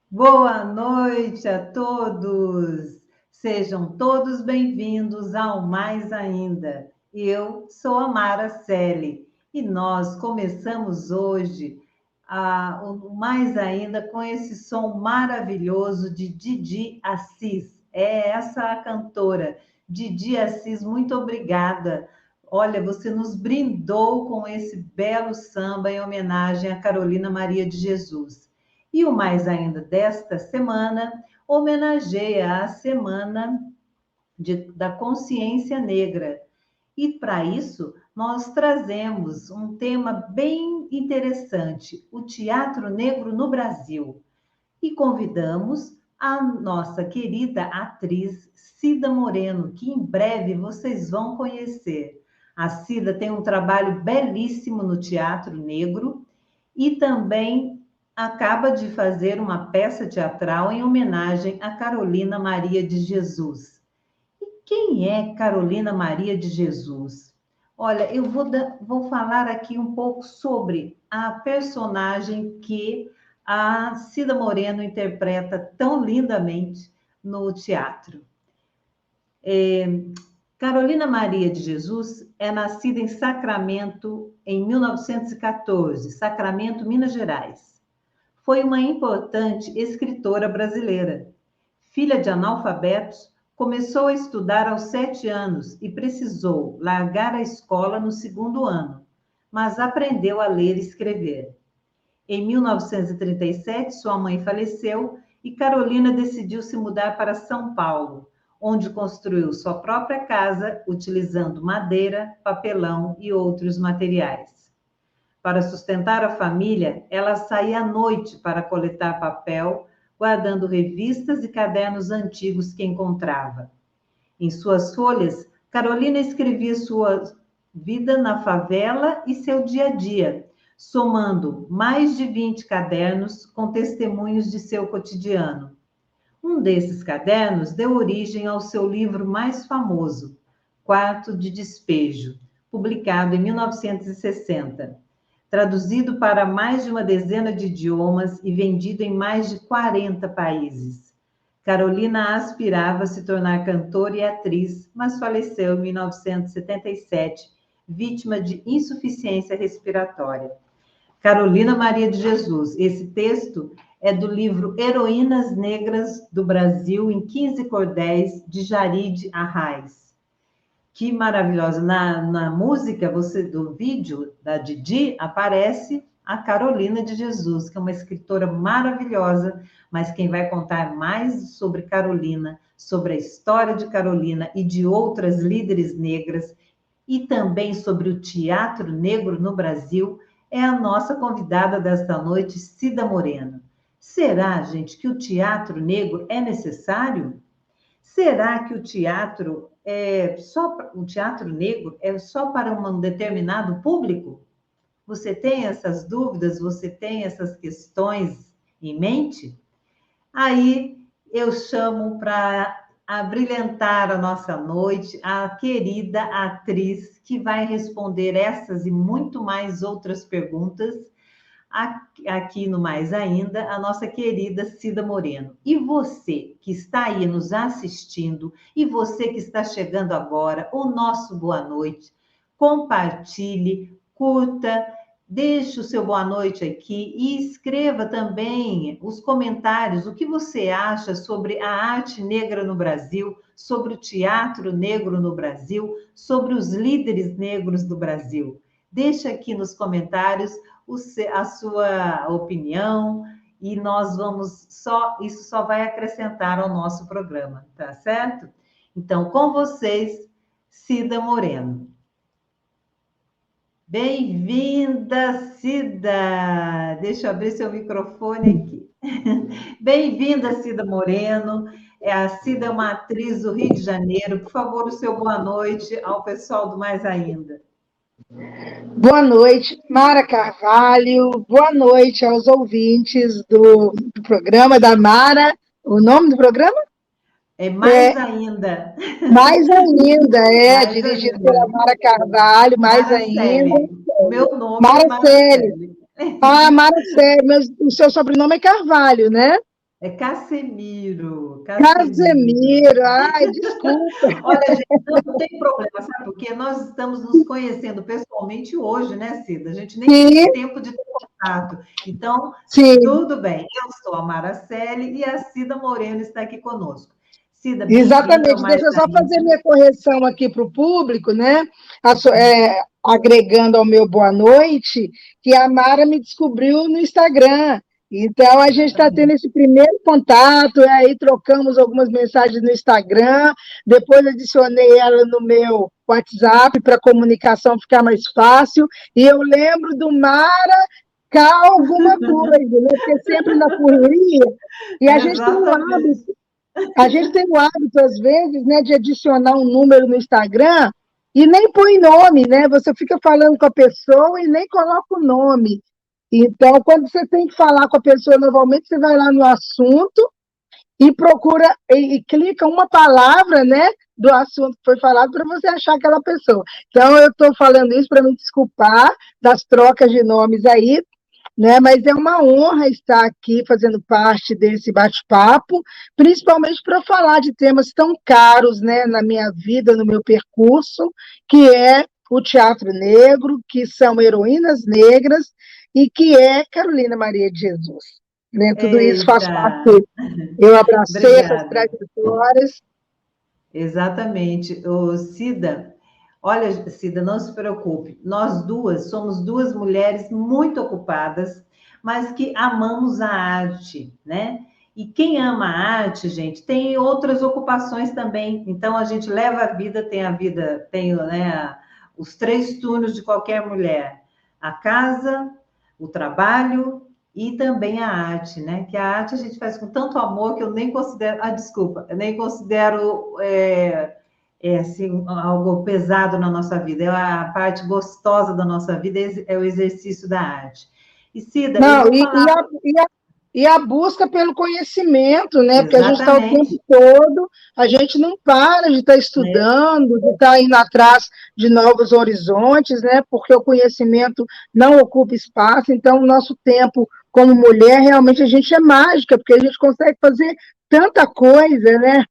Boa noite a todos! Sejam todos bem-vindos ao Mais Ainda. Eu sou a Mara Selle e nós começamos hoje o Mais Ainda com esse som maravilhoso de Didi Assis. É essa a cantora. Didi Assis, muito obrigada. Olha, você nos brindou com esse belo samba em homenagem a Carolina Maria de Jesus. E o Mais Ainda desta semana homenageia a Semana da Consciência Negra. E para isso, nós trazemos um tema bem interessante, o teatro negro no Brasil. E convidamos a nossa querida atriz Cida Moreno, que em breve vocês vão conhecer. A Cida tem um trabalho belíssimo no teatro negro e também acaba de fazer uma peça teatral em homenagem a Carolina Maria de Jesus. E quem é Carolina Maria de Jesus? Olha, eu vou falar aqui um pouco sobre a personagem que a Cida Moreno interpreta tão lindamente no teatro. Carolina Maria de Jesus é nascida em Sacramento em 1914, Sacramento, Minas Gerais. Foi uma importante escritora brasileira. Filha de analfabetos, começou a estudar aos 7 anos e precisou largar a escola no 2º ano, mas aprendeu a ler e escrever. Em 1937, sua mãe faleceu e Carolina decidiu se mudar para São Paulo, onde construiu sua própria casa utilizando madeira, papelão e outros materiais. Para sustentar a família, ela saía à noite para coletar papel, guardando revistas e cadernos antigos que encontrava. Em suas folhas, Carolina escrevia sua vida na favela e seu dia a dia, somando mais de 20 cadernos com testemunhos de seu cotidiano. Um desses cadernos deu origem ao seu livro mais famoso, Quarto de Despejo, publicado em 1960. Traduzido para mais de uma dezena de idiomas e vendido em mais de 40 países. Carolina aspirava a se tornar cantora e atriz, mas faleceu em 1977, vítima de insuficiência respiratória. Carolina Maria de Jesus. Esse texto é do livro Heroínas Negras do Brasil em 15 Cordéis, de Jarid Arraes. Que maravilhosa! Na música do vídeo da Didi aparece a Carolina de Jesus, que é uma escritora maravilhosa, mas quem vai contar mais sobre Carolina, sobre a história de Carolina e de outras líderes negras, e também sobre o teatro negro no Brasil, é a nossa convidada desta noite, Cida Moreno. Será, gente, que o teatro negro é necessário? Será que o teatro negro é só para um determinado público? Você tem essas dúvidas? Você tem essas questões em mente? Aí eu chamo para a brilhantar a nossa noite a querida atriz que vai responder essas e muito mais outras perguntas aqui no Mais Ainda, a nossa querida Cida Moreno. E você que está aí nos assistindo, e você que está chegando agora, o nosso boa noite, compartilhe, curta, deixe o seu boa noite aqui e escreva também os comentários, o que você acha sobre a arte negra no Brasil, sobre o teatro negro no Brasil, sobre os líderes negros do Brasil. Deixa aqui nos comentários a sua opinião e nós isso só vai acrescentar ao nosso programa, tá certo? Então, com vocês, Cida Moreno. Bem-vinda, Cida! Deixa eu abrir seu microfone aqui. Bem-vinda, Cida Moreno. A Cida é uma atriz do Rio de Janeiro. Por favor, o seu boa noite ao pessoal do Mais Ainda. Boa noite, Mara Carvalho. Boa noite aos ouvintes do programa da Mara. O nome do programa? É Mais Ainda. Mais Ainda, Mais dirigido ainda. pela Mara Carvalho, Mais Maracele. Ainda. O meu nome Maracele. é Maracele. Maracele, o seu sobrenome é Carvalho, né? É Casemiro. Casemiro, ai, desculpa. Olha, gente, não tem problema, sabe? Porque nós estamos nos conhecendo pessoalmente hoje, né, Cida? A gente nem teve tempo de ter contato. Então, Sim. Tudo bem. Eu sou a Maracele e a Cida Moreno está aqui conosco. Cida, exatamente. Deixa eu só fazer minha correção aqui para o público, né? Agregando ao meu boa noite, que a Mara me descobriu no Instagram. Então, a gente está tendo esse primeiro contato, e aí trocamos algumas mensagens no Instagram, depois adicionei ela no meu WhatsApp para a comunicação ficar mais fácil, e eu lembro do Mara cá alguma coisa, né? Porque sempre na correria, e a gente tem um hábito. A gente tem o hábito, às vezes, né, de adicionar um número no Instagram e nem põe nome, né? Você fica falando com a pessoa e nem coloca o nome. Então, quando você tem que falar com a pessoa, normalmente você vai lá no assunto e procura e clica uma palavra, né, do assunto que foi falado para você achar aquela pessoa. Então, eu estou falando isso para me desculpar das trocas de nomes aí, né? Mas é uma honra estar aqui fazendo parte desse bate-papo, principalmente para falar de temas tão caros, né, na minha vida, no meu percurso, que é o teatro negro, que são heroínas negras e que é Carolina Maria de Jesus. Né? Tudo isso faz parte. Eu abracei essas trajetórias. Exatamente. Cida, olha, Cida, não se preocupe. Nós duas somos duas mulheres muito ocupadas, mas que amamos a arte, né? E quem ama a arte, gente, tem outras ocupações também. Então, a gente leva a vida, tem, né, os 3 turnos de qualquer mulher: a casa, o trabalho e também a arte, né? Que a arte a gente faz com tanto amor que eu nem considero. Desculpa, eu nem considero assim, algo pesado na nossa vida. É a parte gostosa da nossa vida, é o exercício da arte. E Cida, não, eu vou falar. E a busca pelo conhecimento, né? Porque a gente está o Exatamente. tempo todo, a gente não para de estar estudando, de estar indo atrás de novos horizontes, né? Porque o conhecimento não ocupa espaço, então o nosso tempo como mulher, realmente a gente é mágica, porque a gente consegue fazer tanta coisa, né?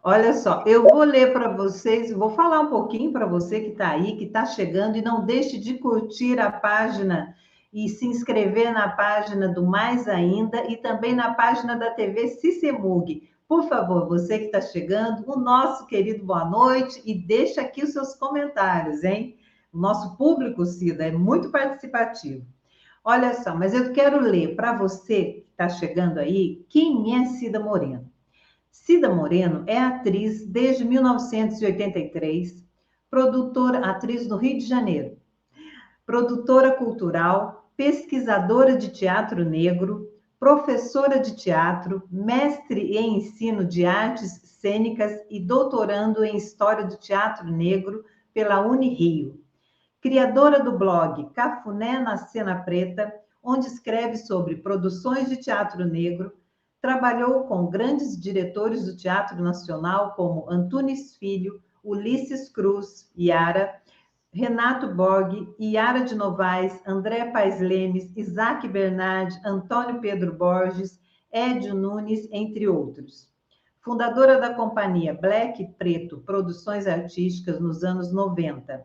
Olha só, eu vou ler para vocês, vou falar um pouquinho para você que está aí, que está chegando, e não deixe de curtir a página e se inscrever na página do Mais Ainda e também na página da TV Cicemug. Por favor, você que está chegando, o nosso querido boa noite e deixa aqui os seus comentários, hein? O nosso público, Cida, é muito participativo. Olha só, mas eu quero ler para você que está chegando aí, quem é Cida Moreno? Cida Moreno é atriz desde 1983, produtora, atriz do Rio de Janeiro, produtora cultural, pesquisadora de teatro negro, professora de teatro, mestre em ensino de artes cênicas e doutorando em História do Teatro Negro pela Unirio. Criadora do blog Cafuné na Cena Preta, onde escreve sobre produções de teatro negro, Trabalhou com grandes diretores do Teatro Nacional, como Antunes Filho, Ulisses Cruz, Yara, Renato Borg, Yara de Novaes, André Paes Lemes, Isaac Bernardi, Antônio Pedro Borges, Édio Nunes, entre outros. Fundadora da companhia Black e Preto Produções Artísticas nos anos 90.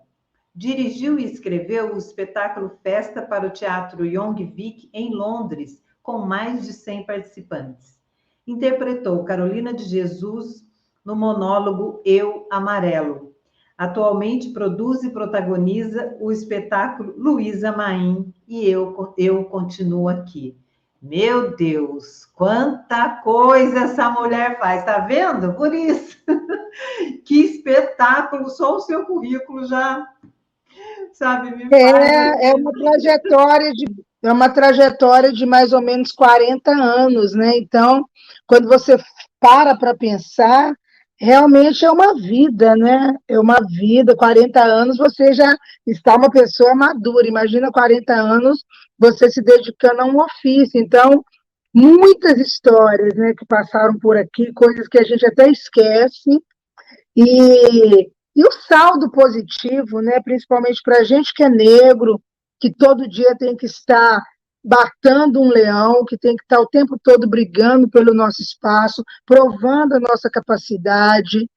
Dirigiu e escreveu o espetáculo Festa para o Teatro Young Vic, em Londres, com mais de 100 participantes. Interpretou Carolina de Jesus no monólogo Eu Amarelo. Atualmente produz e protagoniza o espetáculo Luísa Maim e Eu Continuo Aqui. Meu Deus, quanta coisa essa mulher faz, tá vendo? Por isso, que espetáculo, só o seu currículo já, sabe, me faz... É uma trajetória de mais ou menos 40 anos, né? Então, quando você para pensar, realmente é uma vida, né? É uma vida, 40 anos você já está uma pessoa madura, imagina 40 anos você se dedicando a um ofício. Então, muitas histórias, né, que passaram por aqui, coisas que a gente até esquece, e o saldo positivo, né, principalmente para a gente que é negro, que todo dia tem que estar batendo um leão, que tem que estar o tempo todo brigando pelo nosso espaço, provando a nossa capacidade,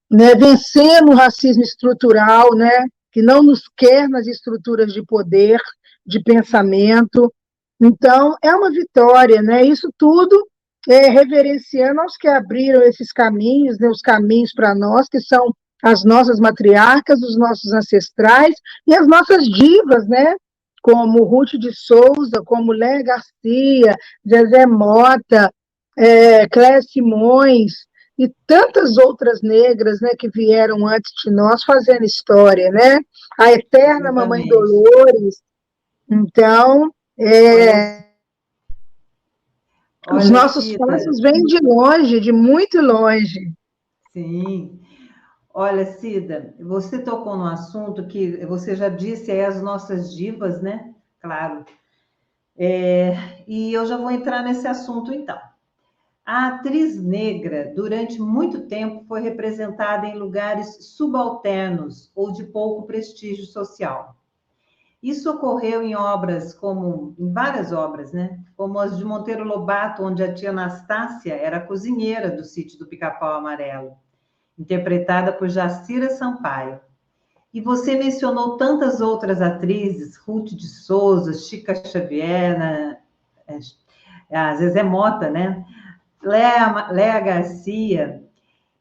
né, vencendo o racismo estrutural, né, que não nos quer nas estruturas de poder, de pensamento. Então, é uma vitória, né? Isso tudo reverenciando aos que abriram esses caminhos, né, os caminhos para nós, que são as nossas matriarcas, os nossos ancestrais e as nossas divas, né? Como Ruth de Souza, como Léa Garcia, Zezé Mota, Cléia Simões e tantas outras negras, né, que vieram antes de nós fazendo história, né? A eterna Mamãe Dolores. Então, os nossos Cida, passos vêm de longe, de muito longe. Sim. Olha, Cida, você tocou no assunto que você já disse, as nossas divas, né? Claro. E eu já vou entrar nesse assunto, então. A atriz negra, durante muito tempo, foi representada em lugares subalternos ou de pouco prestígio social. Isso ocorreu em várias obras, né? Como as de Monteiro Lobato, onde a tia Anastácia era cozinheira do Sítio do Pica-Pau Amarelo, interpretada por Jacira Sampaio. E você mencionou tantas outras atrizes, Ruth de Souza, Chica Xavier, a Zezé Mota, né? Léa Garcia.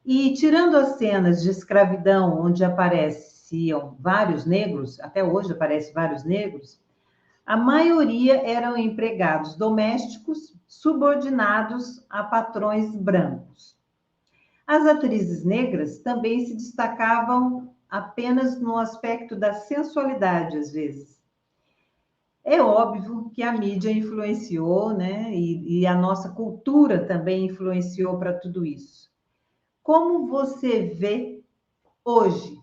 E tirando as cenas de escravidão, onde apareciam vários negros, até hoje aparecem vários negros, a maioria eram empregados domésticos subordinados a patrões brancos. As atrizes negras também se destacavam apenas no aspecto da sensualidade, às vezes. É óbvio que a mídia influenciou, né? E a nossa cultura também influenciou para tudo isso. Como você vê hoje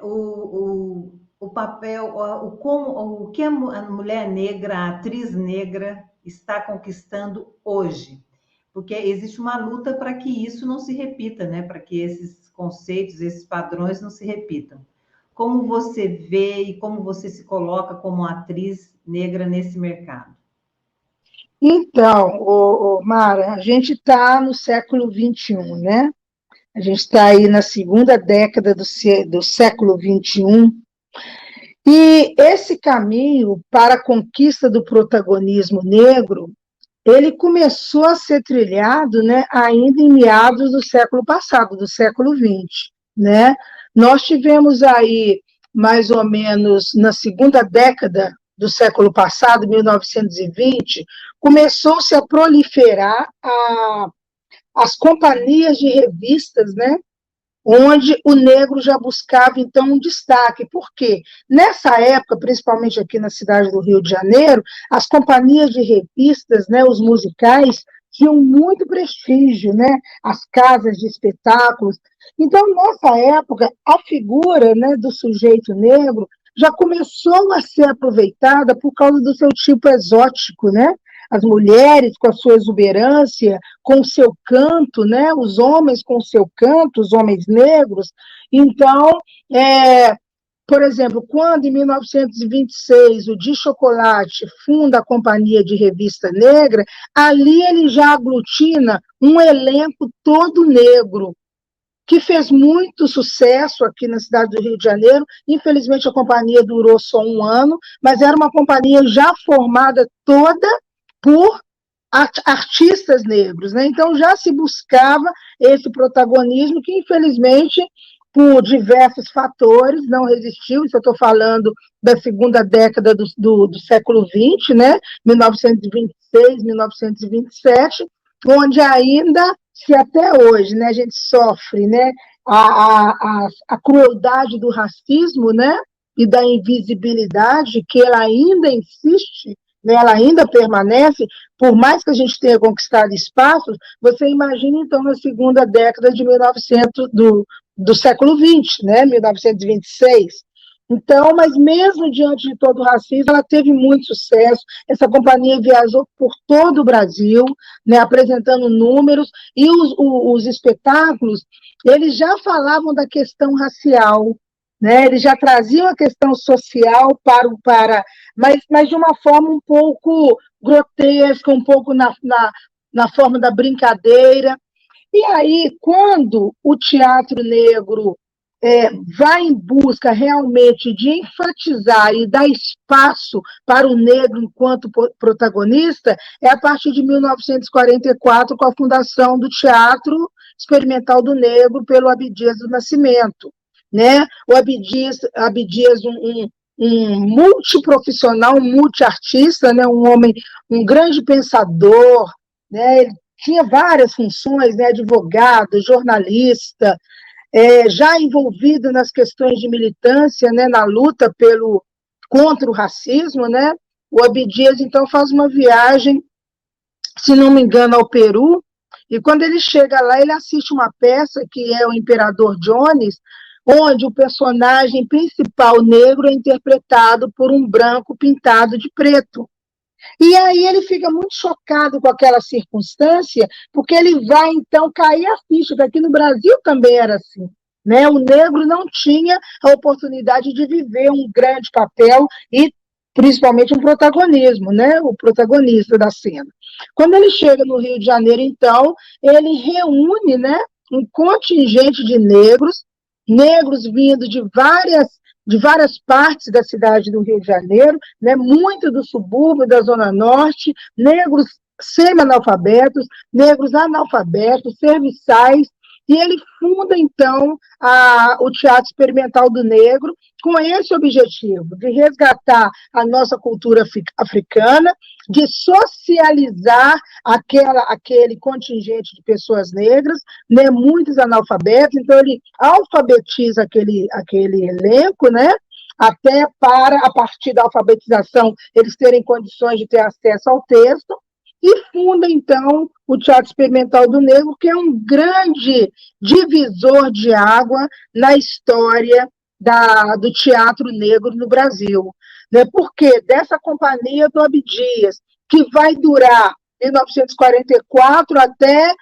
o papel, o que a mulher negra, a atriz negra está conquistando hoje? Porque existe uma luta para que isso não se repita, né? Para que esses conceitos, esses padrões não se repitam. Como você vê e como você se coloca como atriz negra nesse mercado? Então, Mara, a gente está no século XXI, né? A gente está aí na segunda década do século XXI, e esse caminho para a conquista do protagonismo negro, ele começou a ser trilhado, né, ainda em meados do século passado, do século XX, né? Nós tivemos aí, mais ou menos na segunda década do século passado, 1920, começou-se a proliferar as companhias de revistas, né, onde o negro já buscava, então, um destaque. Por quê? Nessa época, principalmente aqui na cidade do Rio de Janeiro, as companhias de revistas, né, os musicais, tinham muito prestígio, né, as casas de espetáculos. Então, nessa época, a figura, né, do sujeito negro já começou a ser aproveitada por causa do seu tipo exótico, né? as mulheres com a sua exuberância, com o seu canto, né? Os homens com o seu canto, os homens negros. Então, por exemplo, quando em 1926 o Di Chocolate funda a Companhia de Revista Negra, ali ele já aglutina um elenco todo negro, que fez muito sucesso aqui na cidade do Rio de Janeiro. Infelizmente, a companhia durou só um ano, mas era uma companhia já formada toda por artistas negros, né? Então, já se buscava esse protagonismo que, infelizmente, por diversos fatores, não resistiu. Isso eu estou falando da segunda década do século XX, né? 1926, 1927, onde ainda, se até hoje, né, a gente sofre, né, a crueldade do racismo, né, e da invisibilidade, que ela ainda insiste, né, ela ainda permanece, por mais que a gente tenha conquistado espaços. Você imagina, então, na segunda década de 1900, do século XX, né, 1926. Então, mas mesmo diante de todo o racismo, ela teve muito sucesso. Essa companhia viajou por todo o Brasil, né, apresentando números, e os espetáculos, eles já falavam da questão racial, né, eles já traziam a questão social mas de uma forma um pouco grotesca, um pouco na forma da brincadeira. E aí, quando o teatro negro vai em busca realmente de enfatizar e dar espaço para o negro enquanto protagonista, é a partir de 1944, com a fundação do Teatro Experimental do Negro pelo Abdias do Nascimento, né? O Abdias um multiprofissional, um multiartista, né? Um homem, um grande pensador, né? Ele tinha várias funções, né? Advogado, jornalista, já envolvido nas questões de militância, né? Na luta contra o racismo, né? O Abdias, então, faz uma viagem, se não me engano, ao Peru, e quando ele chega lá, ele assiste uma peça que é o Imperador Jones, onde o personagem principal negro é interpretado por um branco pintado de preto. E aí ele fica muito chocado com aquela circunstância, porque ele vai, então, cair a ficha, que aqui no Brasil também era assim, né? O negro não tinha a oportunidade de viver um grande papel e, principalmente, um protagonismo, né? O protagonista da cena. Quando ele chega no Rio de Janeiro, então, ele reúne, né, um contingente de negros vindo de várias partes da cidade do Rio de Janeiro, né, muito do subúrbio, da Zona Norte, negros semi-analfabetos, negros analfabetos, serviçais, e ele funda, então, o Teatro Experimental do Negro, com esse objetivo, de resgatar a nossa cultura africana, de socializar aquele contingente de pessoas negras, né, muitos analfabetos. Então ele alfabetiza aquele elenco, né, até para, a partir da alfabetização, eles terem condições de ter acesso ao texto, e funda, então, o Teatro Experimental do Negro, que é um grande divisor de água na história do teatro negro no Brasil. Né? Porque dessa companhia do Abdias, que vai durar 1944 até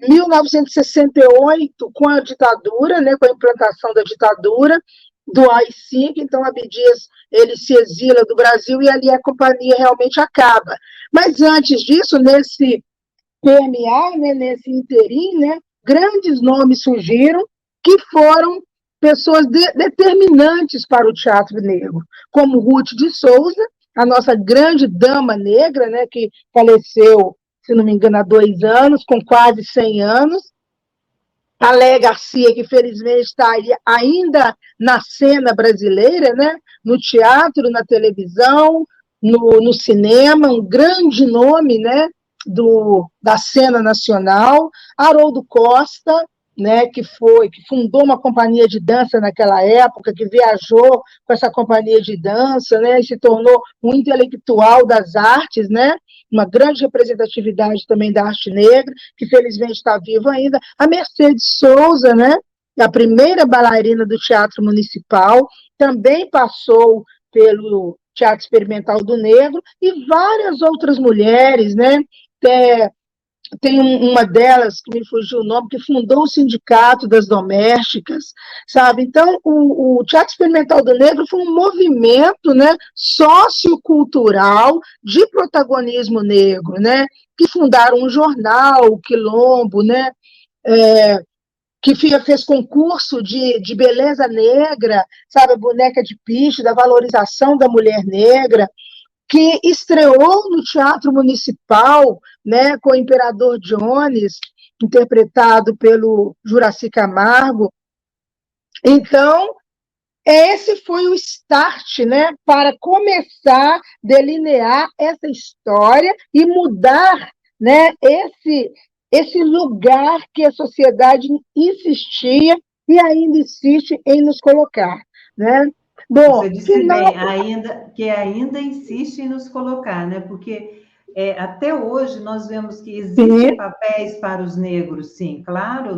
1968, com a ditadura, né, com a implantação da ditadura, do AI-5, então Abdias ele se exila do Brasil e ali a companhia realmente acaba. Mas antes disso, nesse PMA, né, nesse interim, né, grandes nomes surgiram que foram pessoas determinantes para o teatro negro, como Ruth de Souza, a nossa grande dama negra, né, que faleceu, se não me engano, há 2 anos, com quase 100 anos, a Léa Garcia, que felizmente está ainda na cena brasileira, né? No teatro, na televisão, no cinema, um grande nome, né? Da cena nacional. Haroldo Costa, né? Que fundou uma companhia de dança naquela época, que viajou com essa companhia de dança, né? E se tornou um intelectual das artes, né? Uma grande representatividade também da arte negra, que felizmente está viva ainda. A Mercedes Souza, né, a primeira bailarina do Teatro Municipal, também passou pelo Teatro Experimental do Negro, e várias outras mulheres, né? Tem uma delas, que me fugiu o nome, que fundou o Sindicato das Domésticas, sabe? Então, o Teatro Experimental do Negro foi um movimento, né, sociocultural de protagonismo negro, né? Que fundaram um jornal, o Quilombo, né? Que fez concurso de beleza negra, sabe? A boneca de piche, da valorização da mulher negra, que estreou no Teatro Municipal, né, com o Imperador Jones, interpretado pelo Juracy Camargo. Então, esse foi o start, né, para começar a delinear essa história e mudar, né, esse lugar que a sociedade insistia e ainda insiste em nos colocar, né? Bom, você disse bem, ainda insiste em nos colocar, né? Porque até hoje nós vemos que existem papéis para os negros, sim, claro,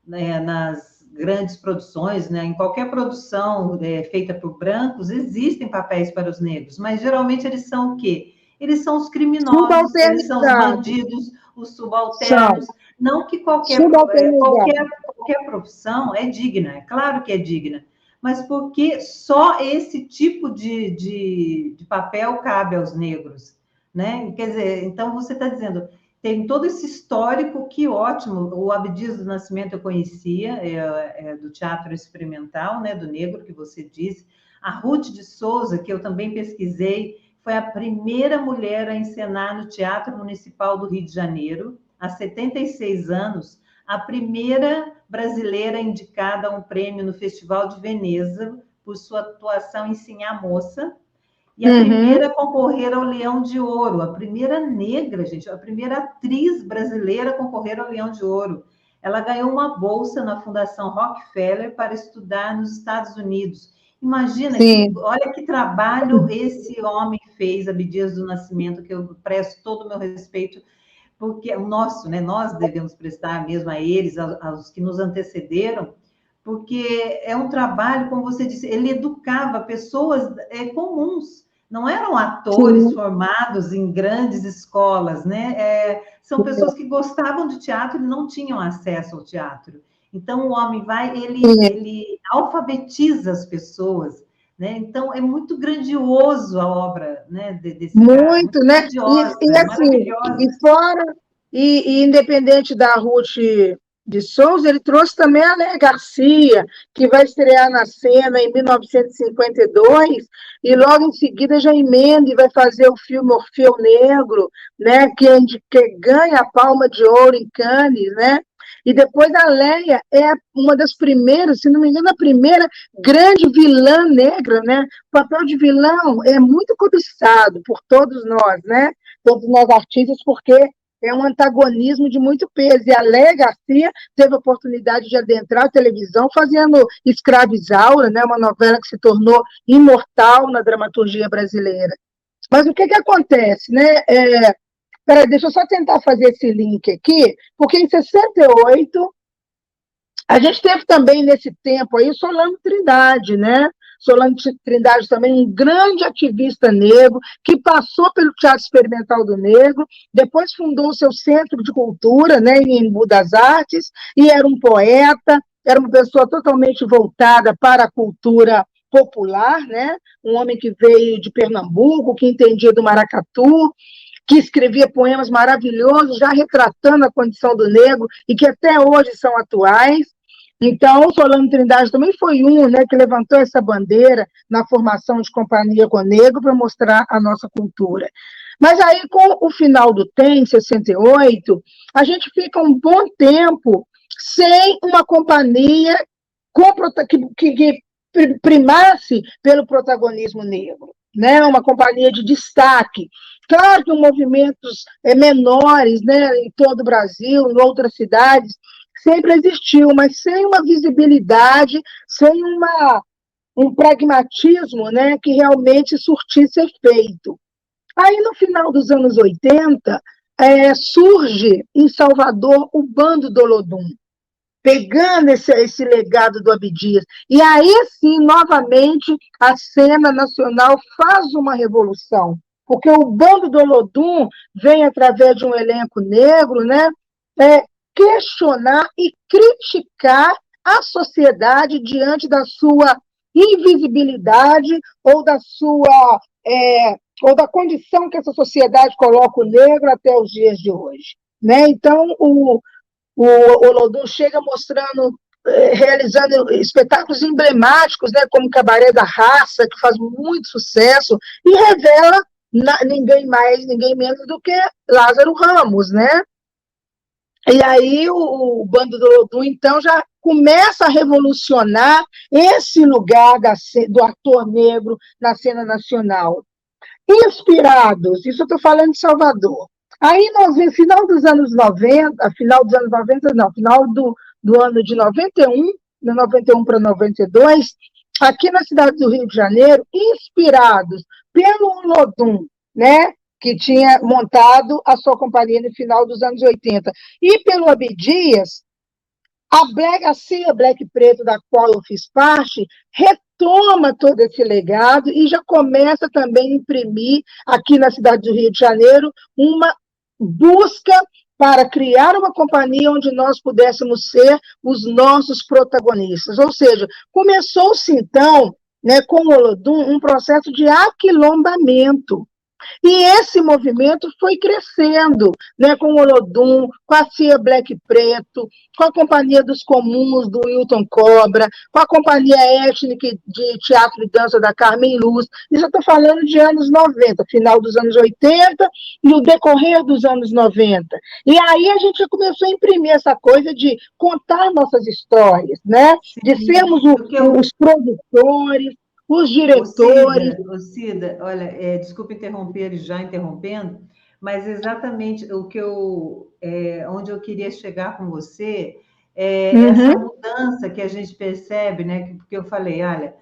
nas grandes produções, né? Em qualquer produção feita por brancos, existem papéis para os negros, mas geralmente eles são o quê? Eles são os criminosos, eles são os bandidos, os subalternos. Não que qualquer profissão é digna, é claro que é digna, mas porque só esse tipo de papel cabe aos negros, né? Quer dizer, então você está dizendo, tem todo esse histórico, que ótimo. O Abdias do Nascimento eu conhecia, do Teatro Experimental, né, do negro, que você disse. A Ruth de Souza, que eu também pesquisei, foi a primeira mulher a encenar no Teatro Municipal do Rio de Janeiro, há 76 anos, a primeira brasileira indicada a um prêmio no Festival de Veneza por sua atuação em Sim a Moça, e a primeira a concorrer ao Leão de Ouro, a primeira negra, gente, a primeira atriz brasileira a concorrer ao Leão de Ouro. Ela ganhou uma bolsa na Fundação Rockefeller para estudar nos Estados Unidos. Imagina, olha que trabalho esse homem fez, Abdias do Nascimento, que eu presto todo o meu respeito, porque o nosso, né, nós devemos prestar mesmo a eles, aos que nos antecederam, porque é um trabalho, como você disse, ele educava pessoas comuns, não eram atores formados em grandes escolas, né? São pessoas que gostavam de teatro e não tinham acesso ao teatro. Então, o homem ele alfabetiza as pessoas, né? Então, é muito grandioso a obra, né, desse cara. Muito, né? Grandiosa, assim, maravilhosa. E independente da Ruth de Souza, ele trouxe também a Léa Garcia, que vai estrear na cena em 1952, e logo em seguida já emenda e vai fazer o filme Orfeu Negro, né, que ganha a Palma de Ouro em Cannes, né? E depois a Léa é uma das primeiras, se não me engano, a primeira grande vilã negra, né? O papel de vilão é muito cobiçado por todos nós, né? Todos nós artistas, porque é um antagonismo de muito peso. E a Léa Garcia teve a oportunidade de adentrar a televisão fazendo Escrava Isaura, né? Uma novela que se tornou imortal na dramaturgia brasileira. Mas o que acontece, né? Peraí, deixa eu só tentar fazer esse link aqui, porque em 68 a gente teve também nesse tempo aí Solano Trindade, né? Solano Trindade também um grande ativista negro, que passou pelo Teatro Experimental do Negro, depois fundou o seu Centro de Cultura, né, em Embu das Artes, e era um poeta, era uma pessoa totalmente voltada para a cultura popular, né? Um homem que veio de Pernambuco, que entendia do maracatu, que escrevia poemas maravilhosos, já retratando a condição do negro, e que até hoje são atuais. Então, o Solano Trindade também foi né, que levantou essa bandeira na formação de Companhia com o Negro para mostrar a nossa cultura. Mas aí, com o final do TEM, em 68, a gente fica um bom tempo sem uma companhia que primasse pelo protagonismo negro, né? Uma companhia de destaque. Claro que movimentos menores, né, em todo o Brasil, em outras cidades, sempre existiu, mas sem uma visibilidade, sem um pragmatismo, né, que realmente surtisse efeito. Aí, no final dos anos 80, surge em Salvador o Bando do Olodum. pegando esse legado do Abdias. E aí sim, novamente, a cena nacional faz uma revolução, porque o Bando do Olodum vem, através de um elenco negro, né, questionar e criticar a sociedade diante da sua invisibilidade ou da sua ou da condição que essa sociedade coloca o negro até os dias de hoje, né? Então o Olodum chega mostrando, realizando espetáculos emblemáticos, né, como Cabaré da Raça, que faz muito sucesso, e revela ninguém mais, ninguém menos do que Lázaro Ramos, né? E aí o Bando do Olodum, então, já começa a revolucionar esse lugar do ator negro na cena nacional. Inspirados, isso eu estou falando de Salvador. Aí nós vemos, final dos anos 90 não, final do ano de 91, de 91 para 92, aqui na cidade do Rio de Janeiro, inspirados pelo Olodum, né, que tinha montado a sua companhia no final dos anos 80, e pelo Abdias, a ceia Black Preto, da qual eu fiz parte, retoma todo esse legado e já começa também a imprimir, aqui na cidade do Rio de Janeiro, uma busca para criar uma companhia onde nós pudéssemos ser os nossos protagonistas. Ou seja, começou-se, então, né, com o Olodum, um processo de aquilombamento. E esse movimento foi crescendo, né, com o Olodum, com a Cia Black Preto, com a Companhia dos Comuns, do Wilton Cobra, com a Companhia Étnica de Teatro e Dança da Carmen Luz. Isso eu estou falando de anos 90, final dos anos 80 e o decorrer dos anos 90. E aí a gente começou a imprimir essa coisa de contar nossas histórias, né, de sermos os produtores, os diretores. Cida, olha, desculpa interromper, já interrompendo, mas exatamente onde eu queria chegar com você essa mudança que a gente percebe, né? Porque eu falei, olha,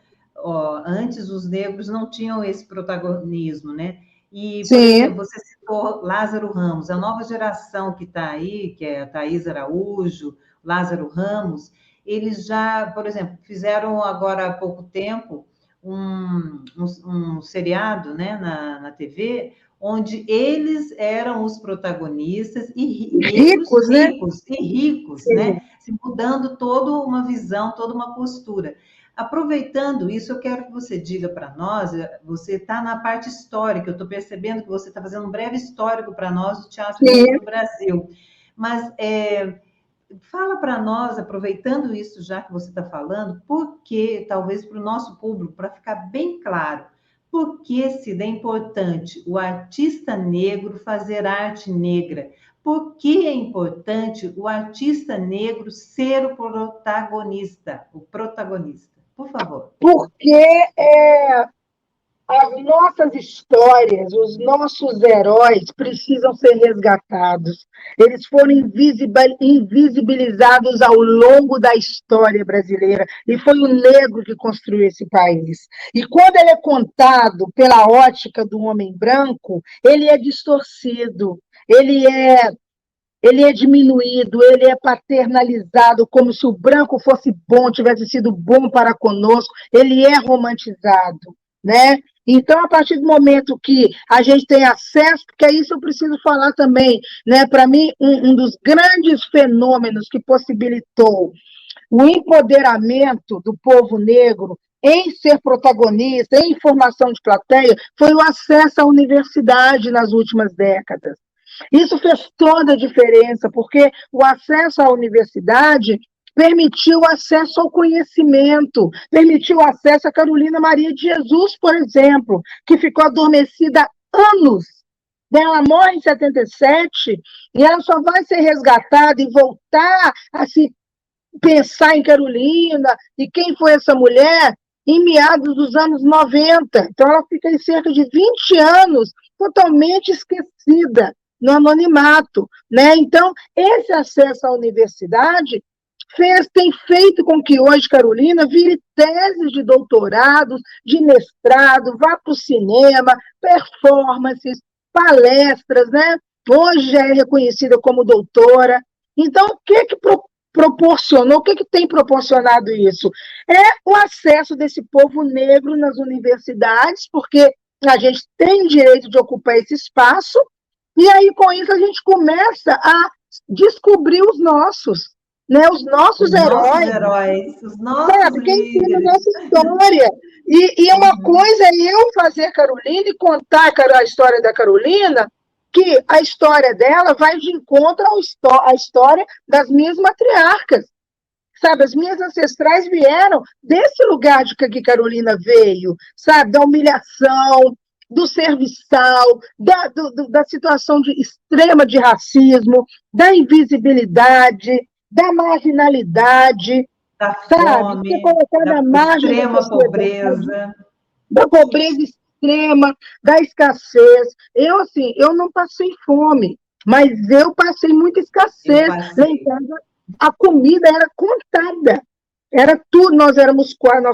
antes os negros não tinham esse protagonismo, né? E, por exemplo, você citou Lázaro Ramos, a nova geração que está aí, que é a Thaís Araújo, Lázaro Ramos, eles já, por exemplo, fizeram agora há pouco tempo um seriado, né, na TV, onde eles eram os protagonistas e ricos, né, se mudando toda uma visão, toda uma postura. Aproveitando isso, eu quero que você diga para nós, você está na parte histórica, eu estou percebendo que você está fazendo um breve histórico para nós do teatro no Brasil, mas fala para nós, aproveitando isso já que você está falando, por que, talvez para o nosso público, para ficar bem claro, por que se é importante o artista negro fazer arte negra? Por que é importante o artista negro ser o protagonista? Por favor. Porque as nossas histórias, os nossos heróis precisam ser resgatados. Eles foram invisibilizados ao longo da história brasileira, e foi o negro que construiu esse país. E quando ele é contado pela ótica do homem branco, ele é distorcido, ele é diminuído, ele é paternalizado, como se o branco fosse bom, tivesse sido bom para conosco, ele é romantizado, né? Então, a partir do momento que a gente tem acesso, porque é isso eu preciso falar também, né? Para mim, um dos grandes fenômenos que possibilitou o empoderamento do povo negro em ser protagonista, em formação de plateia, foi o acesso à universidade nas últimas décadas. Isso fez toda a diferença, porque o acesso à universidade permitiu acesso ao conhecimento, permitiu acesso a Carolina Maria de Jesus, por exemplo, que ficou adormecida há anos. Ela morre em 77 e ela só vai ser resgatada e voltar a se pensar em Carolina e quem foi essa mulher em meados dos anos 90. Então, ela fica em cerca de 20 anos totalmente esquecida, no anonimato, né? Então, esse acesso à universidade tem feito com que hoje Carolina vire teses de doutorados, de mestrado, vá para o cinema, performances, palestras, né? Hoje já é reconhecida como doutora. Então, o que proporcionou, o que tem proporcionado isso? É o acesso desse povo negro nas universidades, porque a gente tem o direito de ocupar esse espaço, e aí com isso a gente começa a descobrir os nossos, né? Os nossos heróis, os nossos sabe? Quem tem a líderes. nossa história. E uma coisa é eu fazer Carolina e contar a história da Carolina, que a história dela vai de encontro à história das minhas matriarcas. Sabe, as minhas ancestrais vieram desse lugar de que Carolina veio, sabe, da humilhação, do serviçal, da situação extrema de racismo, da invisibilidade, da marginalidade, Da sabe, fome, ser colocada da à margem da extrema sociedade, pobreza. da pobreza extrema, da escassez. Assim, eu não passei fome, mas eu passei muita escassez. Lá em casa, a comida era contada. Era tudo, nós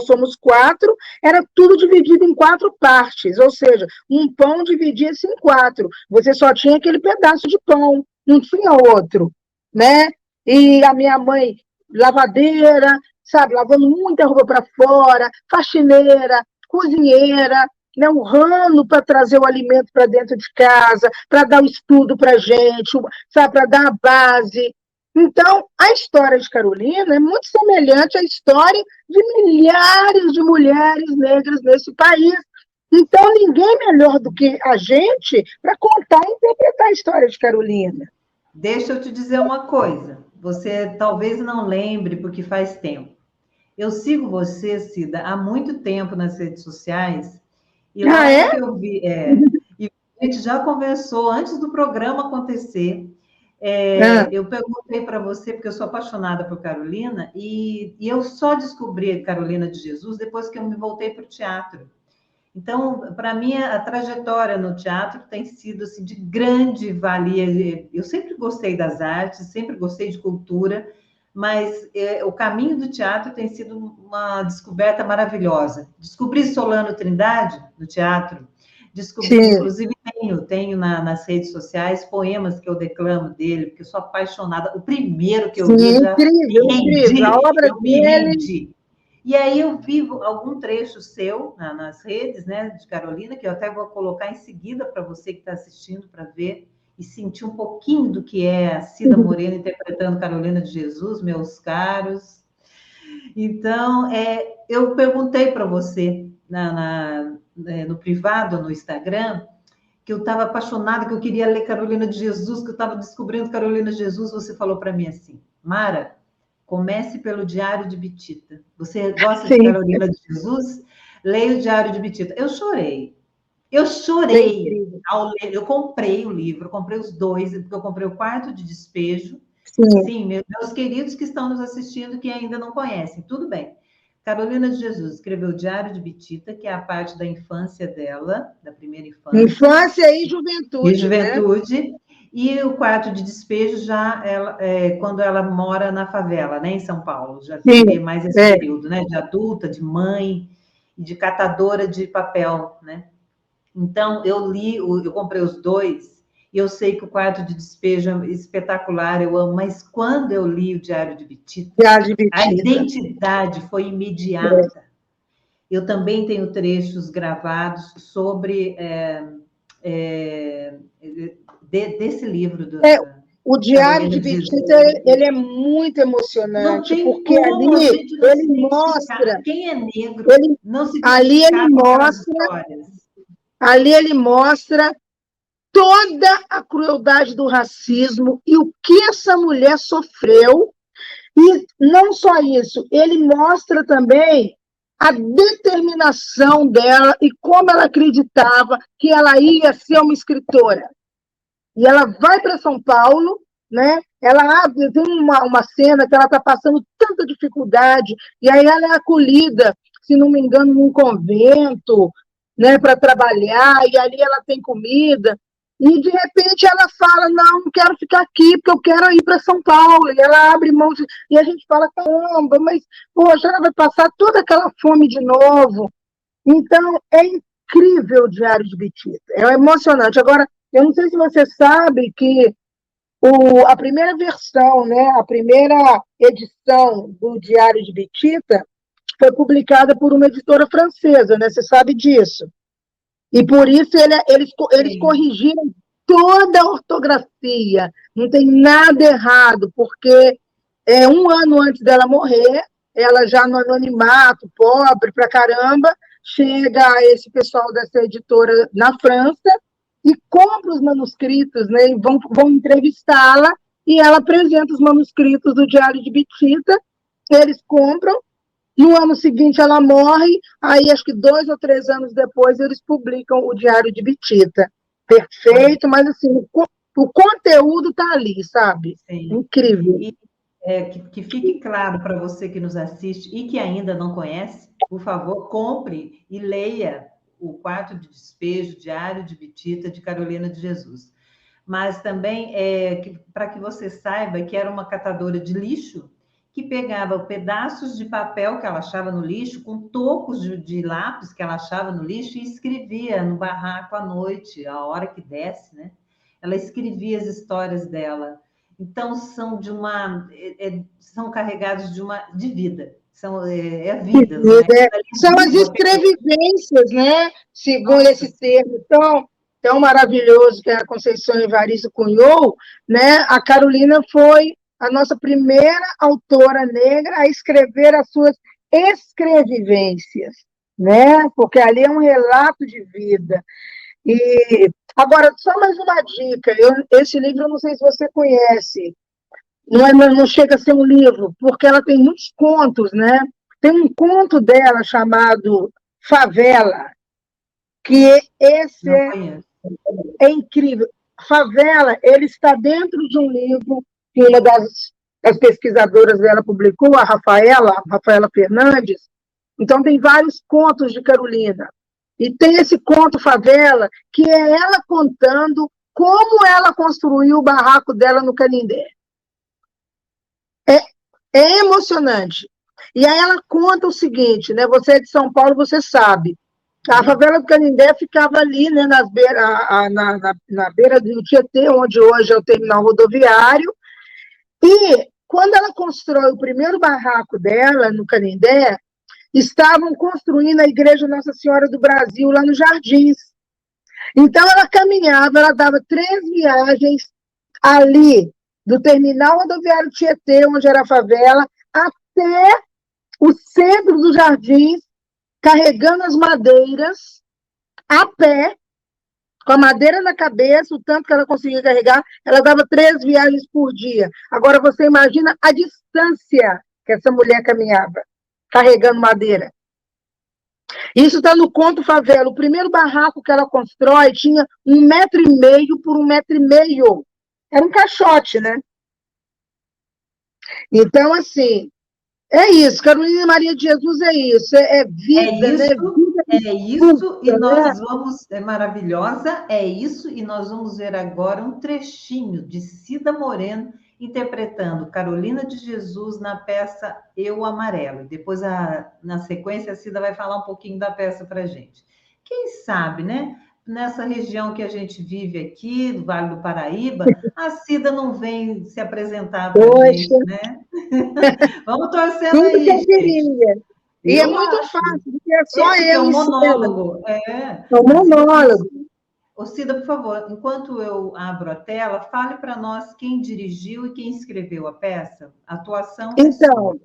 somos 4, era tudo dividido em 4 partes, ou seja, um pão dividia-se em 4. Você só tinha aquele pedaço de pão, não tinha outro, né? E a minha mãe, lavadeira, sabe, lavando muita roupa para fora, faxineira, cozinheira, né, um rano para trazer o alimento para dentro de casa, para dar o estudo para a gente, sabe, para dar a base. Então, a história de Carolina é muito semelhante à história de milhares de mulheres negras nesse país. Então, ninguém melhor do que a gente para contar e interpretar a história de Carolina. Deixa eu te dizer uma coisa. Você talvez não lembre, porque faz tempo. Eu sigo você, Cida, há muito tempo nas redes sociais. E na hora que eu vi... e a gente já conversou antes do programa acontecer. Eu perguntei para você, porque eu sou apaixonada por Carolina, e eu só descobri Carolina de Jesus depois que eu me voltei para o teatro. Então, para mim, a trajetória no teatro tem sido assim, de grande valia. Eu sempre gostei das artes, sempre gostei de cultura, mas o caminho do teatro tem sido uma descoberta maravilhosa. Descobri Solano Trindade no teatro, descobri, inclusive tenho nas redes sociais poemas que eu declamo dele, porque eu sou apaixonada. O primeiro que eu li já incrível. A obra dele... E aí eu vi algum trecho seu nas redes, né, de Carolina, que eu até vou colocar em seguida para você que está assistindo, para ver e sentir um pouquinho do que é a Cida Morena interpretando Carolina de Jesus, meus caros. Então, eu perguntei para você no privado, no Instagram, que eu estava apaixonada, que eu queria ler Carolina de Jesus, que eu estava descobrindo Carolina de Jesus. Você falou para mim assim, Mara, comece pelo Diário de Bitita. Você gosta de Carolina de Jesus? Leia o Diário de Bitita. Eu chorei ao ler. Eu comprei o livro, comprei os 2, porque eu comprei o Quarto de Despejo. Sim, meus queridos que estão nos assistindo, que ainda não conhecem, tudo bem. Carolina de Jesus escreveu o Diário de Bitita, que é a parte da infância dela, da primeira infância. Infância e juventude. E juventude. Né? E o Quarto de Despejo, quando ela mora na favela, né, em São Paulo. Já seria mais esse período, né, de adulta, de mãe, de catadora de papel, né? Então, eu comprei os 2, e eu sei que o Quarto de Despejo é espetacular, eu amo, mas quando eu li o Diário de Bitita, a identidade foi imediata. Eu também tenho trechos gravados sobre... desse livro o Diário de Bitita, ele é muito emocionante, porque ali ele mostra... Quem é negro não se ali ele mostra toda a crueldade do racismo e o que essa mulher sofreu. E não só isso, ele mostra também a determinação dela e como ela acreditava que ela ia ser uma escritora. E ela vai para São Paulo, né? Ela tem uma cena que ela está passando tanta dificuldade, e aí ela é acolhida, se não me engano, num convento, né, para trabalhar, e ali ela tem comida, e de repente ela fala, não quero ficar aqui, porque eu quero ir para São Paulo, e ela abre mão, e a gente fala, caramba, mas, poxa, ela vai passar toda aquela fome de novo. Então, é incrível o Diário de Bitita, é emocionante. Agora, eu não sei se você sabe que A primeira versão, né, a primeira edição do Diário de Bitita foi publicada por uma editora francesa, né? Você sabe disso. E por isso eles corrigiram toda a ortografia, não tem nada errado, porque um ano antes dela morrer, ela já no anonimato, pobre pra caramba, chega esse pessoal dessa editora na França e compra os manuscritos, né, e vão entrevistá-la, e ela apresenta os manuscritos do Diário de Bitita, eles compram, no ano seguinte ela morre, aí acho que 2 ou 3 anos depois eles publicam o Diário de Bitita. Perfeito, mas assim, o conteúdo está ali, sabe? Sim. Incrível. E, que fique claro para você que nos assiste e que ainda não conhece, por favor, compre e leia o Quarto de Despejo, Diário de Bitita, de Carolina de Jesus. Mas também, para que você saiba que era uma catadora de lixo, que pegava pedaços de papel que ela achava no lixo, com tocos de lápis que ela achava no lixo, e escrevia no barraco à noite, a hora que desce, né? Ela escrevia as histórias dela. Então, são são carregados de vida. A vida, não é? São as escrevivências, né? Segundo esse termo tão maravilhoso que a Conceição Evaristo cunhou, né? A Carolina foi a nossa primeira autora negra a escrever as suas escrevivências, né? Porque ali é um relato de vida. E agora, só mais uma dica, esse livro eu não sei se você conhece, não chega a ser um livro, porque ela tem muitos contos, né? Tem um conto dela chamado Favela, que esse é incrível. Favela, ele está dentro de um livro que uma das pesquisadoras dela publicou, a Rafaela Fernandes. Então, tem vários contos de Carolina. E tem esse conto Favela, que é ela contando como ela construiu o barraco dela no Canindé. É emocionante. E aí ela conta o seguinte, né? Você é de São Paulo, você sabe. A favela do Canindé ficava ali, né, na beira do Tietê, onde hoje é o terminal rodoviário. E quando ela constrói o primeiro barraco dela, no Canindé, estavam construindo a Igreja Nossa Senhora do Brasil, lá nos Jardins. Então, ela caminhava, ela dava 3 viagens ali, do terminal rodoviário Tietê, onde era a favela, até o centro dos Jardins, carregando as madeiras, a pé, com a madeira na cabeça, o tanto que ela conseguia carregar, ela dava 3 viagens por dia. Agora, você imagina a distância que essa mulher caminhava, carregando madeira. Isso está no conto Favela. O primeiro barraco que ela constrói tinha 1,5 metro por 1,5 metro. Era um caixote, né? Então, assim, é isso. Carolina Maria de Jesus é isso. É vida, né? É isso, e nós vamos... É maravilhosa, é isso, e nós vamos ver agora um trechinho de Cida Moreno interpretando Carolina de Jesus na peça Eu Amarelo. Depois, na sequência, a Cida vai falar um pouquinho da peça para a gente. Quem sabe, né? Nessa região que a gente vive aqui, do Vale do Paraíba, a Cida não vem se apresentar para a gente, né? Vamos torcendo aí, gente. E é muito fácil, porque é só eu. É um monólogo. É um monólogo. Ô, Cida, por favor, enquanto eu abro a tela, fale para nós quem dirigiu e quem escreveu a peça. A atuação. Então,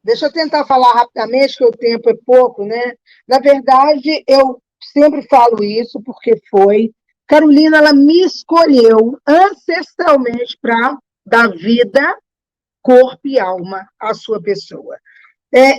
deixa eu tentar falar rapidamente, que o tempo é pouco, né? Na verdade, eu sempre falo isso, porque Carolina, ela me escolheu ancestralmente para dar vida, corpo e alma à sua pessoa.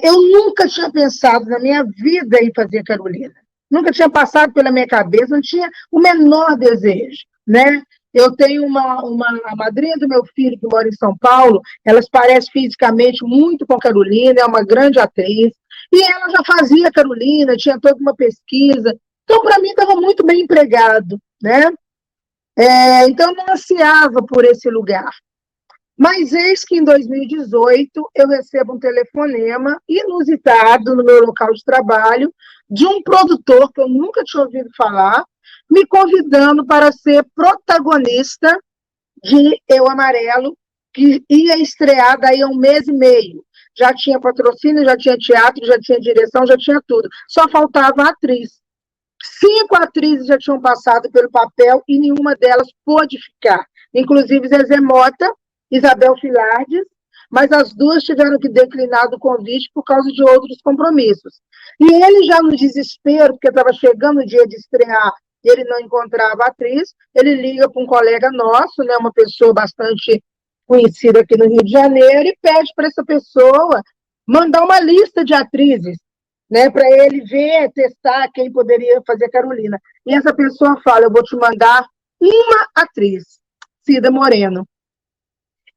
Eu nunca tinha pensado na minha vida em fazer Carolina. Nunca tinha passado pela minha cabeça, não tinha o menor desejo, né? Eu tenho a madrinha do meu filho que mora em São Paulo, ela se parece fisicamente muito com a Carolina, é uma grande atriz, e ela já fazia Carolina, tinha toda uma pesquisa, então para mim estava muito bem empregado, né? Então eu não ansiava por esse lugar. Mas eis que em 2018 eu recebo um telefonema inusitado no meu local de trabalho de um produtor que eu nunca tinha ouvido falar, me convidando para ser protagonista de Eu Amarelo, que ia estrear daí a 1 mês e meio. Já tinha patrocínio, já tinha teatro, já tinha direção, já tinha tudo. Só faltava a atriz. 5 atrizes já tinham passado pelo papel e nenhuma delas pôde ficar. Inclusive Zezé Mota, Isabel Filardes, mas as duas tiveram que declinar do convite por causa de outros compromissos. E ele já no desespero, porque estava chegando o dia de estrear e ele não encontrava a atriz, ele liga para um colega nosso, né, uma pessoa bastante conhecida aqui no Rio de Janeiro, e pede para essa pessoa mandar uma lista de atrizes, né, para ele ver, testar quem poderia fazer Carolina. E essa pessoa fala, eu vou te mandar uma atriz, Cida Moreno.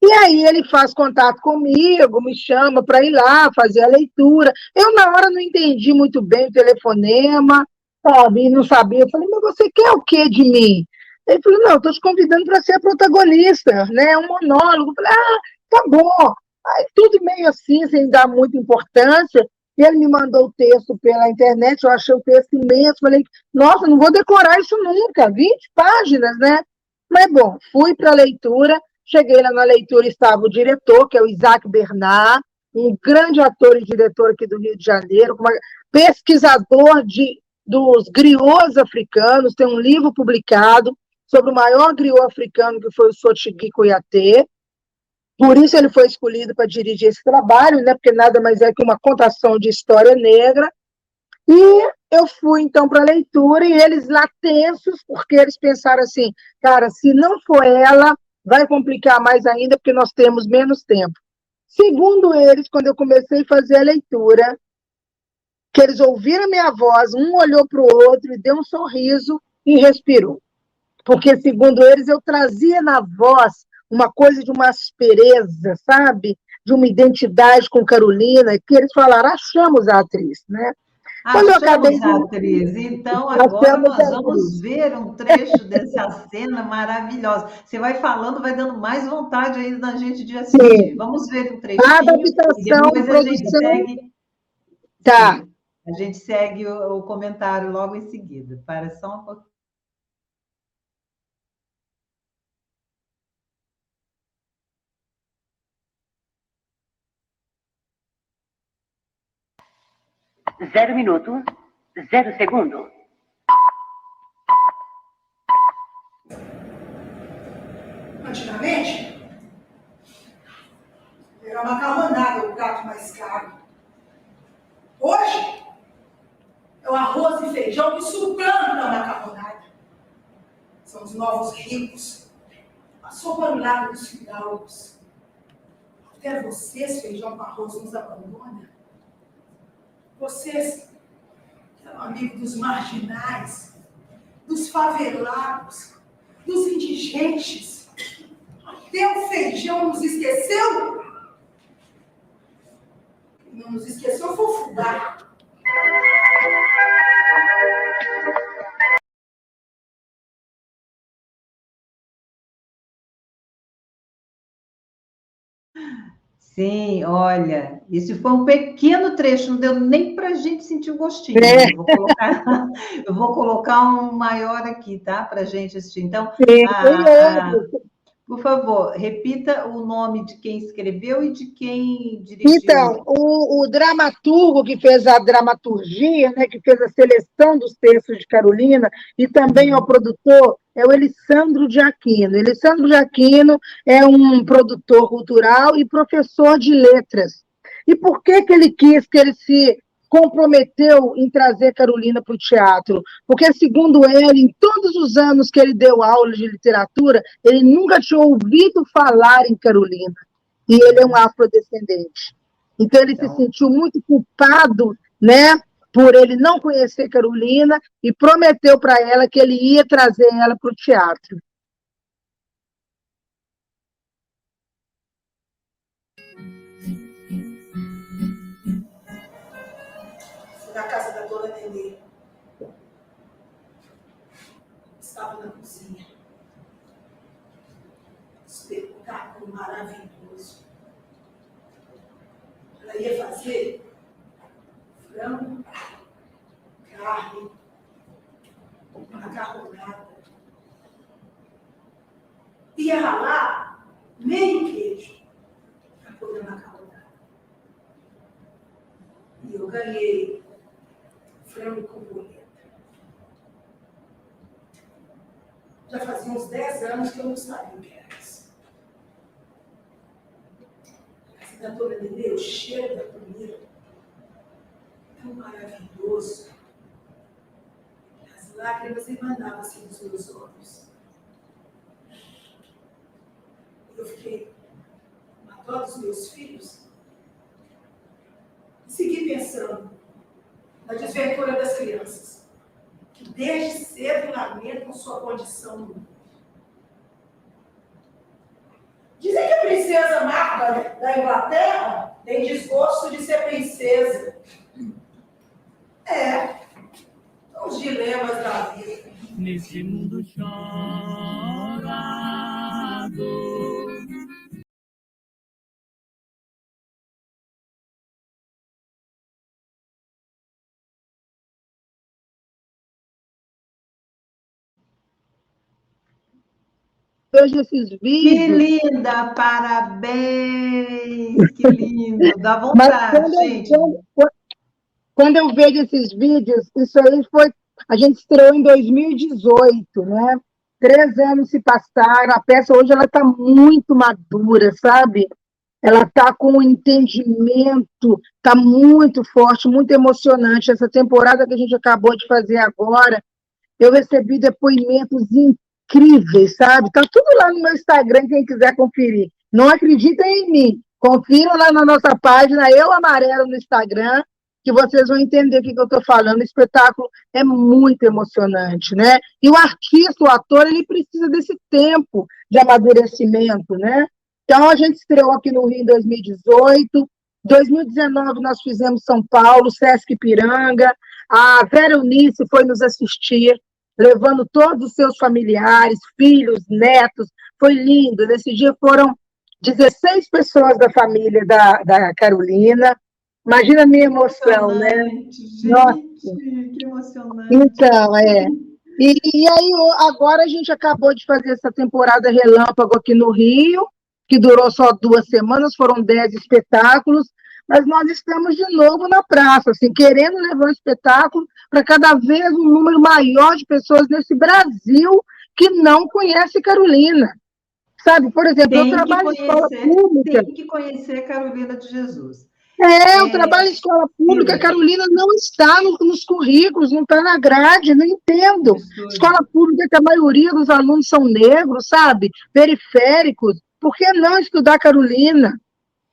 E aí ele faz contato comigo, me chama para ir lá fazer a leitura. Eu, na hora, não entendi muito bem o telefonema, sabe? E não sabia. Eu falei, mas você quer o quê de mim? Ele falou, não, estou te convidando para ser a protagonista, né? Um monólogo. Eu falei, tá bom. Aí tudo meio assim, sem dar muita importância. E ele me mandou o texto pela internet, eu achei o texto imenso. Falei, nossa, não vou decorar isso nunca, 20 páginas, né? Mas, bom, fui para a leitura. Cheguei lá na leitura, estava o diretor, que é o Isaac Bernard, um grande ator e diretor aqui do Rio de Janeiro, pesquisador dos griots africanos, tem um livro publicado sobre o maior griot africano, que foi o Sotigui Koyaté. Por isso ele foi escolhido para dirigir esse trabalho, né, porque nada mais é que uma contação de história negra. E eu fui, então, para a leitura, e eles lá tensos, porque eles pensaram assim, cara, se não for ela, vai complicar mais ainda, porque nós temos menos tempo. Segundo eles, quando eu comecei a fazer a leitura, que eles ouviram a minha voz, um olhou para o outro e deu um sorriso e respirou. Porque, segundo eles, eu trazia na voz uma coisa de uma aspereza, sabe? De uma identidade com Carolina, que eles falaram, achamos a atriz, né? Quando eu acabei Achamos a de... atriz. Então, agora Achamos a nós vamos atriz. ver um trecho dessa cena maravilhosa. Você vai falando, vai dando mais vontade ainda da gente de assistir. Sim. Vamos ver um A trechinho e adaptação, depois a gente produção, segue. tá. Sim, a gente segue o comentário logo em seguida. Para só um pouquinho. 0 minuto, 0 segundo. Antigamente, era macarronada o prato mais caro. Hoje, é o arroz e feijão que suplanta a macarronada. São os novos ricos. A sopa no lado dos fidalgos. Até vocês, feijão com arroz, nos abandona. Vocês, que eram amigos dos marginais, dos favelados, dos indigentes. Até o feijão nos esqueceu? Não nos esqueceu, foi o fubá. Sim, olha, esse foi um pequeno trecho, não deu nem para a gente sentir o gostinho, É, mas eu vou colocar, eu vou colocar um maior aqui, tá? Para a gente assistir. Então, sim, tem a, outro. por favor, repita o nome de quem escreveu e de quem dirigiu. Então, o dramaturgo que fez a dramaturgia, né, que fez a seleção dos textos de Carolina, e também é o produtor, é o Elisandro de Aquino. Elisandro de Aquino é um produtor cultural e professor de letras. E por que que ele quis, que ele se comprometeu em trazer Carolina para o teatro? Porque, segundo ele, em todos os anos que ele deu aula de literatura, ele nunca tinha ouvido falar em Carolina. E ele é um afrodescendente. Então, ele se Então, sentiu muito culpado, né, por ele não conhecer Carolina e prometeu para ela que ele ia trazer ela para o teatro. Fui na casa da dona Nenê. Estava na cozinha. Espetáculo maravilhoso. Ela ia fazer frango, carne, macarronada. E ia ralar meio queijo para poder macarronar. E eu ganhei frango com polenta. Já fazia uns 10 anos que eu não sabia o que era isso. Mas da dona Nenê, o cheiro da comida tão maravilhoso. As lágrimas emanavam-se dos meus olhos. Eu fiquei na dó dos meus filhos e segui pensando na desventura das crianças, que desde cedo lamentam sua condição no mundo. Dizem que a princesa Marta da Inglaterra tem desgosto de ser princesa. São os dilemas da vida. Nesse mundo chorado. Vejo esses Que vídeos. linda, parabéns! Que lindo, dá Mas vontade, gente. quando eu vejo esses vídeos, isso aí foi. A gente estreou em 2018, né? 3 anos se passaram, a peça hoje ela está muito madura, sabe? Ela está com um entendimento, está muito forte, muito emocionante. Essa temporada que a gente acabou de fazer agora, eu recebi depoimentos incríveis, sabe? Está tudo lá no meu Instagram, quem quiser conferir. Não acreditem em mim. Confiram lá na nossa página, Eu Amarelo, no Instagram, que vocês vão entender o que eu estou falando. O espetáculo é muito emocionante, né? E o artista, o ator, ele precisa desse tempo de amadurecimento, né? Então, a gente estreou aqui no Rio em 2018. 2019, nós fizemos São Paulo, Sesc Ipiranga. A Vera Eunice foi nos assistir, levando todos os seus familiares, filhos, netos. Foi lindo. Nesse dia foram 16 pessoas da família da Carolina. Imagina a minha emoção, né? Gente, Nossa. que emocionante. Então, E aí, agora a gente acabou de fazer essa temporada relâmpago aqui no Rio, que durou só 2 semanas, foram 10 espetáculos, mas nós estamos de novo na praça, assim, querendo levar o espetáculo para cada vez um número maior de pessoas nesse Brasil que não conhece Carolina. Sabe, por exemplo, eu trabalho em escola pública. Tem que conhecer Carolina de Jesus. Eu trabalho em escola pública, Carolina não está nos currículos, não está na grade, não entendo. Escola pública que a maioria dos alunos são negros, sabe? Periféricos, por que não estudar Carolina?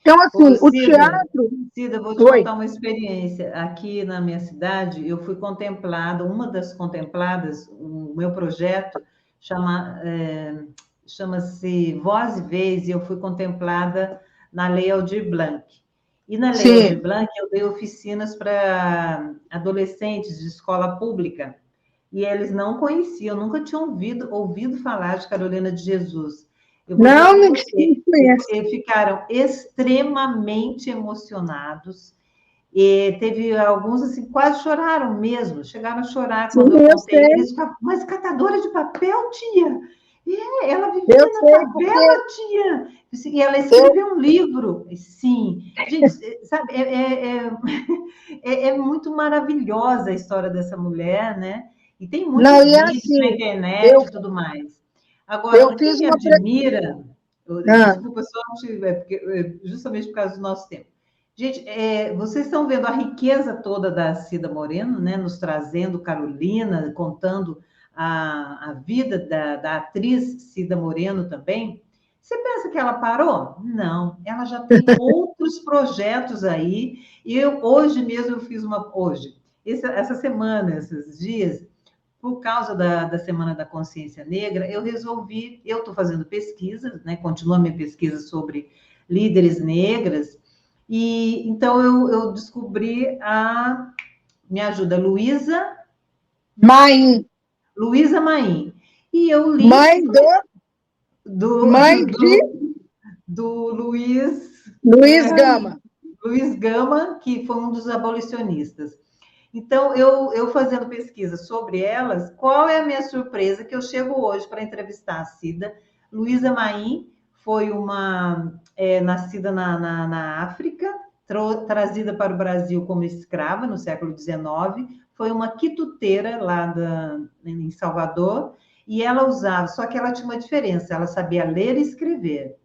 Então, assim, o teatro... Cida, vou te contar uma experiência. Aqui na minha cidade, eu fui contemplada, uma das contempladas, o meu projeto chama-se Voz e Vez, e eu fui contemplada na Lei Aldir Blanc. E na Lei Aldir Blanc, eu dei oficinas para adolescentes de escola pública, e eles não conheciam, nunca tinham ouvido falar de Carolina de Jesus. Não conheço. Eles ficaram extremamente emocionados, e teve alguns, assim, quase choraram mesmo, chegaram a chorar quando eu contei. Eles falaram, mas catadora de papel, tia? Ela vivia na favela, tia. E ela escreveu um livro. Sim. Gente, sabe, é muito maravilhosa a história dessa mulher, né? E tem muitos vídeos na internet e tudo mais. Agora, o que me admira... Desculpa, justamente por causa do nosso tempo. Gente, vocês estão vendo a riqueza toda da Cida Moreno, né? Nos trazendo Carolina, contando a vida da atriz Cida Moreno também. Você pensa que ela parou? Não, ela já tem outros projetos aí. E hoje mesmo eu fiz essa semana, esses dias, por causa da Semana da Consciência Negra, eu estou fazendo pesquisas, né? Continuo a minha pesquisa sobre líderes negras, e então eu descobri me ajuda, Luísa Maim. E eu li... Mãe do Luiz Gama. Luiz Gama, que foi um dos abolicionistas. Então, eu fazendo pesquisa sobre elas, qual é a minha surpresa? Que eu chego hoje para entrevistar a Cida, Luísa Maim foi uma nascida na África, trazida para o Brasil como escrava no século XIX, foi uma quituteira lá em Salvador, e ela usava, só que ela tinha uma diferença, ela sabia ler e escrever.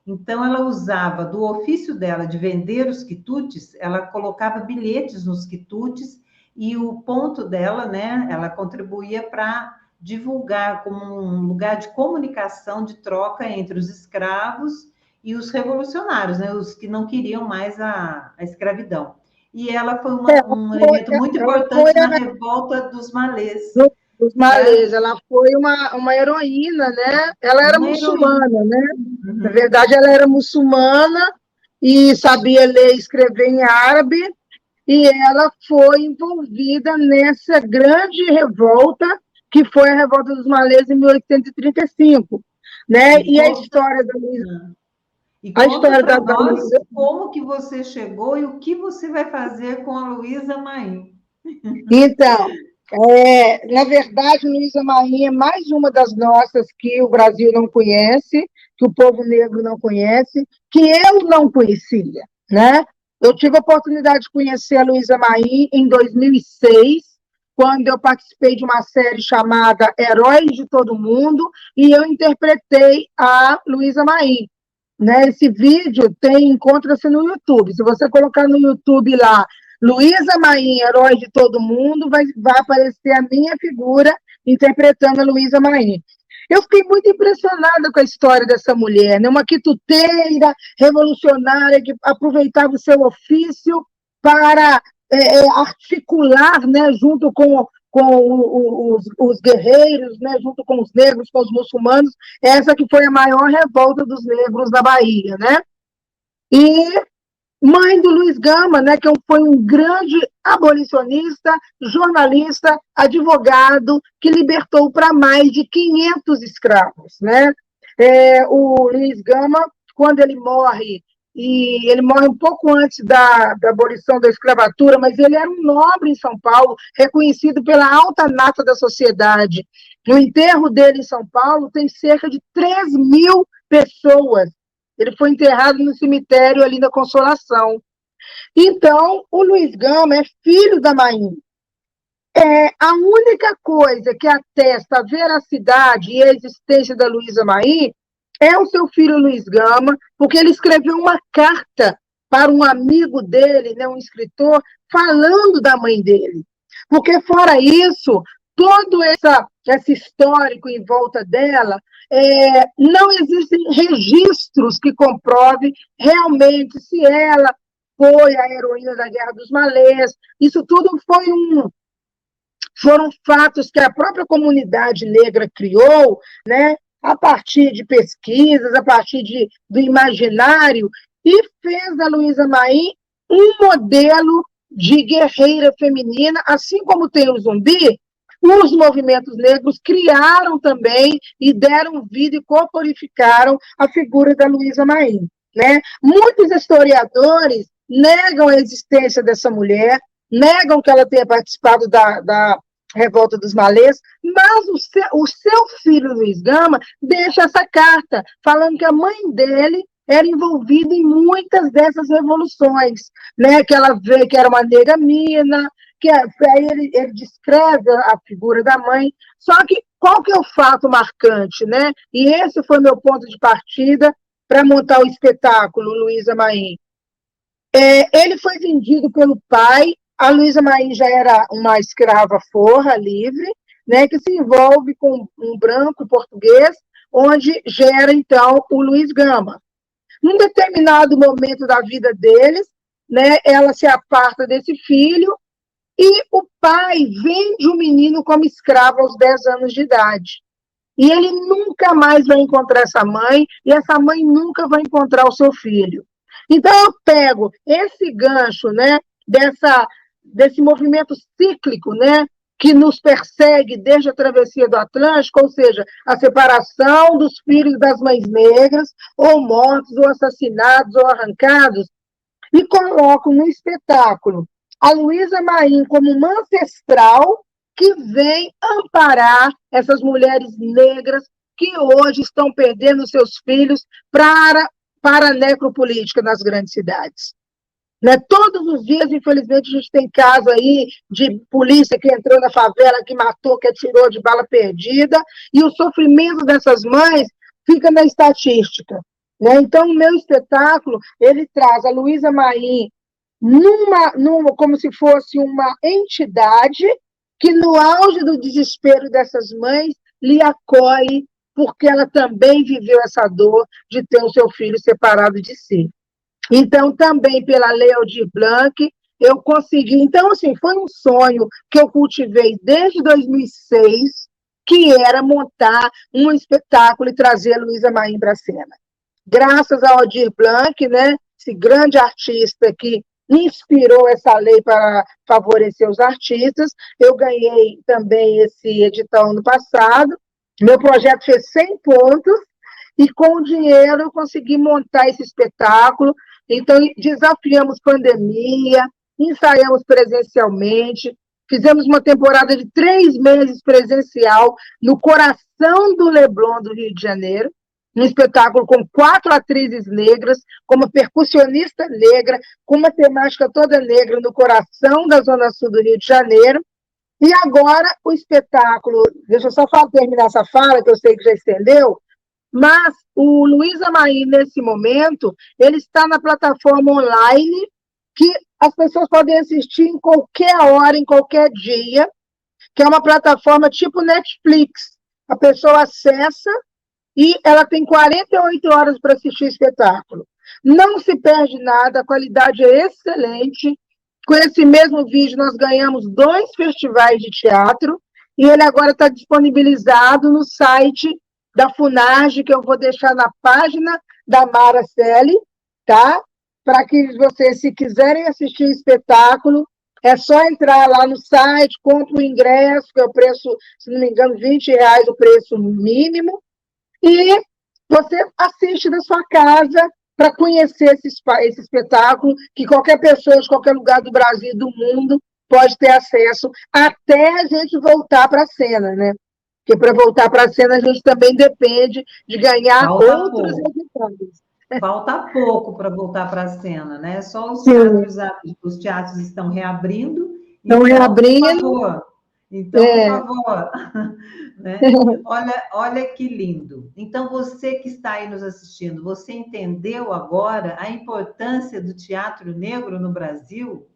Então, ela usava do ofício dela de vender os quitutes, ela colocava bilhetes nos quitutes, e o ponto dela, né, ela contribuía para divulgar como um lugar de comunicação, de troca entre os escravos e os revolucionários, né, os que não queriam mais a escravidão. E ela foi um elemento muito importante na revolta dos malês. Dos malês, ela foi uma heroína, né? Ela era muçulmana, né? Uhum. Na verdade, ela era muçulmana e sabia ler e escrever em árabe, e ela foi envolvida nessa grande revolta, que foi a Revolta dos Malês em 1835, né? E a história da Luísa... E conta para nós como que você chegou e o que você vai fazer com a Luísa Maim. Então, na verdade, Luísa Maim é mais uma das nossas que o Brasil não conhece, que o povo negro não conhece, que eu não conhecia, né? Eu tive a oportunidade de conhecer a Luísa Maim em 2006, quando eu participei de uma série chamada Heróis de Todo Mundo, e eu interpretei a Luísa Maim. Né? Esse vídeo encontra-se no YouTube. Se você colocar no YouTube lá, Luísa Maim, Herói de Todo Mundo, vai aparecer a minha figura interpretando a Luísa Maim. Eu fiquei muito impressionada com a história dessa mulher, né? Uma quituteira revolucionária que aproveitava o seu ofício para articular, né, junto com os guerreiros, né, junto com os negros, com os muçulmanos, essa que foi a maior revolta dos negros da Bahia, né? E mãe do Luiz Gama, né, que foi um grande abolicionista, jornalista, advogado, que libertou para mais de 500 escravos, né? O Luiz Gama, quando ele morre, e ele morre um pouco antes da abolição da escravatura, mas ele era um nobre em São Paulo, reconhecido pela alta nata da sociedade. No enterro dele em São Paulo tem cerca de 3.000 pessoas. Ele foi enterrado no cemitério ali da Consolação. Então, o Luiz Gama é filho da Maim. A única coisa que atesta a veracidade e a existência da Luísa Maim é o seu filho Luiz Gama, porque ele escreveu uma carta para um amigo dele, né, um escritor, falando da mãe dele. Porque, fora isso, todo esse histórico em volta dela, não existem registros que comprovem realmente se ela foi a heroína da Guerra dos Malês. Isso tudo foram fatos que a própria comunidade negra criou, né, a partir de pesquisas, a partir do imaginário, e fez da Luísa Maim um modelo de guerreira feminina, assim como tem o Zumbi. Os movimentos negros criaram também e deram vida e corporificaram a figura da Luísa Maim, né? Muitos historiadores negam a existência dessa mulher, negam que ela tenha participado da Revolta dos Malês, mas o seu filho, Luiz Gama, deixa essa carta, falando que a mãe dele era envolvida em muitas dessas revoluções, né? Que ela vê que era uma negra mina, que aí ele descreve a figura da mãe. Só que qual que é o fato marcante, né? E esse foi meu ponto de partida para montar o espetáculo Luísa Maim. Ele foi vendido pelo pai. A Luísa Maim já era uma escrava forra, livre, né, que se envolve com um branco português, onde gera, então, o Luiz Gama. Num determinado momento da vida deles, né, ela se aparta desse filho e o pai vende o menino como escravo aos 10 anos de idade. E ele nunca mais vai encontrar essa mãe, e essa mãe nunca vai encontrar o seu filho. Então, eu pego esse gancho, né, desse movimento cíclico, né, que nos persegue desde a travessia do Atlântico, ou seja, a separação dos filhos das mães negras, ou mortos, ou assassinados, ou arrancados, e coloco no espetáculo a Luísa Maim como uma ancestral que vem amparar essas mulheres negras que hoje estão perdendo seus filhos para a necropolítica nas grandes cidades. Né? Todos os dias, infelizmente, a gente tem caso aí de polícia que entrou na favela, que matou, que atirou de bala perdida, e o sofrimento dessas mães fica na estatística. Né? Então, o meu espetáculo, ele traz a Luísa Maim como se fosse uma entidade que, no auge do desespero dessas mães, lhe acolhe, porque ela também viveu essa dor de ter o seu filho separado de si. Então, também pela Lei Aldir Blanc, eu consegui. Então, assim, foi um sonho que eu cultivei desde 2006, que era montar um espetáculo e trazer a Luísa Maim para a cena. Graças ao Aldir Blanc, né, esse grande artista que inspirou essa lei para favorecer os artistas, eu ganhei também esse edital ano passado. Meu projeto fez 100 pontos, e com o dinheiro eu consegui montar esse espetáculo. Então, desafiamos pandemia, ensaiamos presencialmente, fizemos uma temporada de 3 meses presencial no coração do Leblon, do Rio de Janeiro, um espetáculo com 4 atrizes negras, com uma percussionista negra, com uma temática toda negra no coração da Zona Sul do Rio de Janeiro. E agora o espetáculo, deixa eu só terminar essa fala, que eu sei que já estendeu, mas o Luísa Maim, nesse momento, ele está na plataforma online, que as pessoas podem assistir em qualquer hora, em qualquer dia, que é uma plataforma tipo Netflix. A pessoa acessa e ela tem 48 horas para assistir o espetáculo. Não se perde nada, a qualidade é excelente. Com esse mesmo vídeo, nós ganhamos 2 festivais de teatro, e ele agora está disponibilizado no site da FUNARGE, que eu vou deixar na página da Mara Selle, tá? Para que vocês, se quiserem assistir o espetáculo, é só entrar lá no site, compra o ingresso, que é o preço, se não me engano, R$20 o preço mínimo, e você assiste da sua casa para conhecer esse espetáculo, que qualquer pessoa de qualquer lugar do Brasil e do mundo pode ter acesso, até a gente voltar para a cena, né? Porque para voltar para a cena a gente também depende de ganhar outros editais. Falta pouco para voltar para a cena, né? Só os teatros estão reabrindo. Estão reabrindo. Por favor. Então, por favor. Né? Olha que lindo. Então, você que está aí nos assistindo, você entendeu agora a importância do teatro negro no Brasil?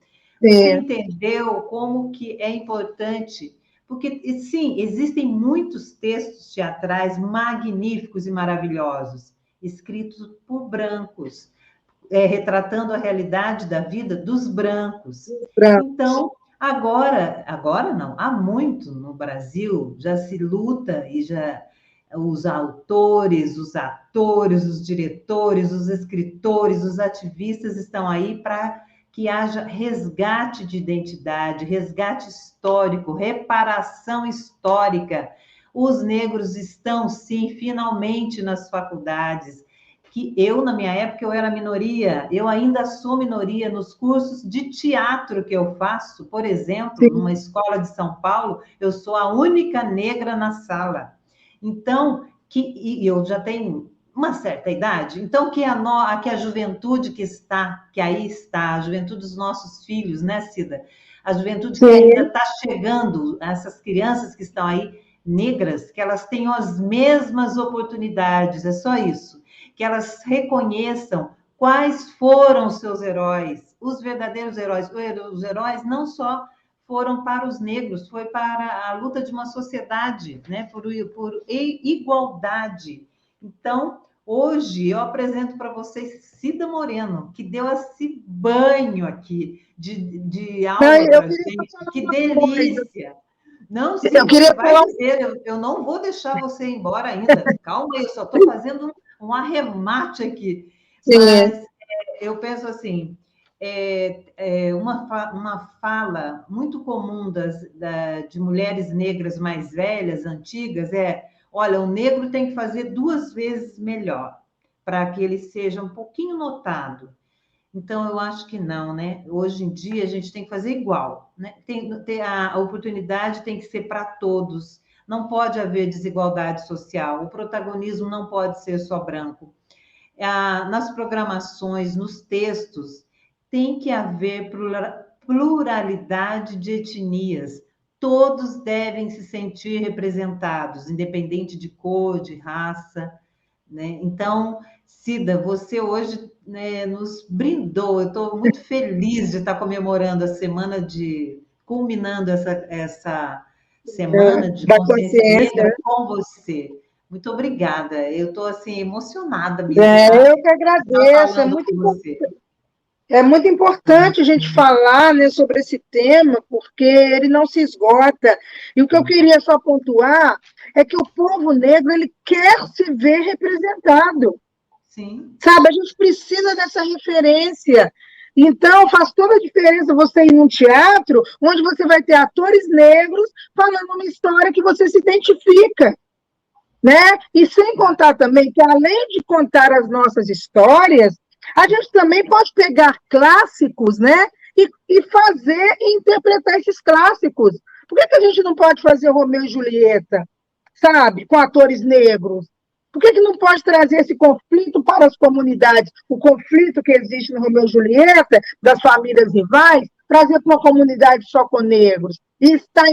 Você entendeu como que é importante? Porque, sim, existem muitos textos teatrais magníficos e maravilhosos, escritos por brancos, retratando a realidade da vida dos brancos. Então, agora não, há muito no Brasil já se luta e já os autores, os atores, os diretores, os escritores, os ativistas estão aí para que haja resgate de identidade, resgate histórico, reparação histórica. Os negros estão, sim, finalmente nas faculdades. Que eu, na minha época, eu era minoria, eu ainda sou minoria nos cursos de teatro que eu faço. Por exemplo, numa escola de São Paulo, eu sou a única negra na sala. Então, e eu já tenho uma certa idade, então que a juventude que aí está, a juventude dos nossos filhos, né, Cida? A juventude que ainda está chegando, essas crianças que estão aí, negras, que elas tenham as mesmas oportunidades, é só isso. Que elas reconheçam quais foram os seus heróis, os verdadeiros heróis. Os heróis não só foram para os negros, foi para a luta de uma sociedade, né, por igualdade. Então, hoje eu apresento para vocês Cida Moreno, que deu esse banho aqui de aula para a gente. Que delícia! Não, sim, você vai dizer, eu não vou deixar você ir embora ainda. Calma aí, eu só estou fazendo um arremate aqui. Mas eu penso assim, uma fala muito comum de mulheres negras mais velhas, antigas, olha, o negro tem que fazer 2 vezes melhor para que ele seja um pouquinho notado. Então, eu acho que não, né? Hoje em dia, a gente tem que fazer igual, né? A oportunidade tem que ser para todos. não pode haver desigualdade social, o protagonismo não pode ser só branco. Nas programações, nos textos, tem que haver pluralidade de etnias. Todos devem se sentir representados, independente de cor, de raça, né? Então, Cida, você hoje, né, nos brindou. Eu estou muito feliz de estar comemorando a semana culminando essa semana de Da consciência consciência. negra com você. Muito obrigada. Eu estou assim emocionada mesmo, Eu que estar agradeço. falando com você. É muito importante a gente falar, né, sobre esse tema, porque ele não se esgota. E o que eu queria só pontuar é que o povo negro ele quer se ver representado. Sim. Sabe, a gente precisa dessa referência. Então, faz toda a diferença você ir num teatro onde você vai ter atores negros falando uma história que você se identifica, né? E sem contar também que, além de contar as nossas histórias, a gente também pode pegar clássicos, né? E fazer e interpretar esses clássicos. Por que a gente não pode fazer Romeu e Julieta, sabe, com atores negros? Por que não pode trazer esse conflito para as comunidades? O conflito que existe no Romeu e Julieta, das famílias rivais, trazer para uma comunidade só com negros. E está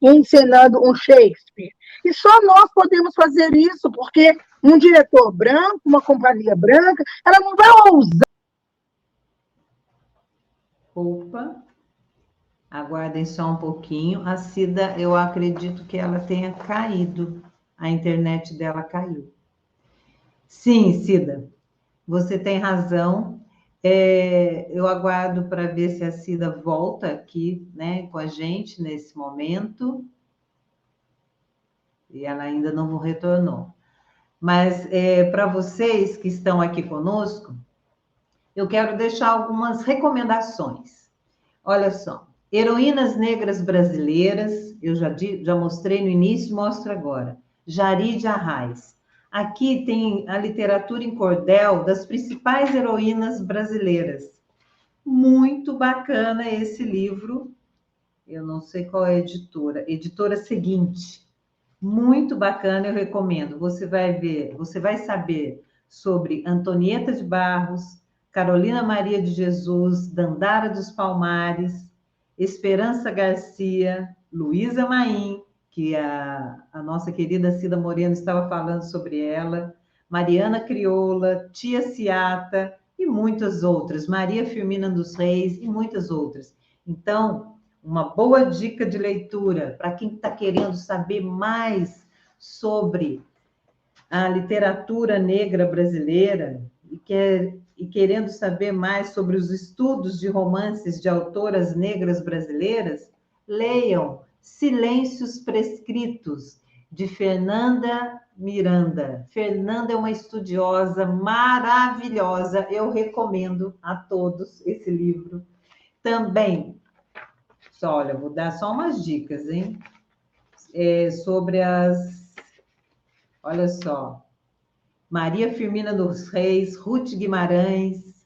encenando um Shakespeare. E só nós podemos fazer isso, porque um diretor branco, uma companhia branca, ela não vai ousar. Opa, aguardem só um pouquinho. A Cida, eu acredito que ela tenha caído. A internet dela caiu. Sim, Cida, você tem razão. Eu aguardo para ver se a Cida volta aqui, né, com a gente nesse momento. E ela ainda não retornou. Mas para vocês que estão aqui conosco, eu quero deixar algumas recomendações. Olha só, heroínas negras brasileiras, eu já mostrei no início, mostro agora. Jari de Arraes. Aqui tem a literatura em cordel das principais heroínas brasileiras. Muito bacana esse livro. Eu não sei qual é a editora. Editora Seguinte. Muito bacana, eu recomendo. Você vai ver, você vai saber sobre Antonieta de Barros, Carolina Maria de Jesus, Dandara dos Palmares, Esperança Garcia, Luísa Maim, que a nossa querida Cida Moreno estava falando sobre ela, Mariana Crioula, Tia Ciata e muitas outras, Maria Firmina dos Reis e muitas outras. Então, uma boa dica de leitura para quem está querendo saber mais sobre a literatura negra brasileira e querendo saber mais sobre os estudos de romances de autoras negras brasileiras, leiam Silêncios Prescritos, de Fernanda Miranda. Fernanda é uma estudiosa maravilhosa, eu recomendo a todos esse livro. Também, olha, vou dar só umas dicas, hein? Sobre olha só, Maria Firmina dos Reis, Ruth Guimarães,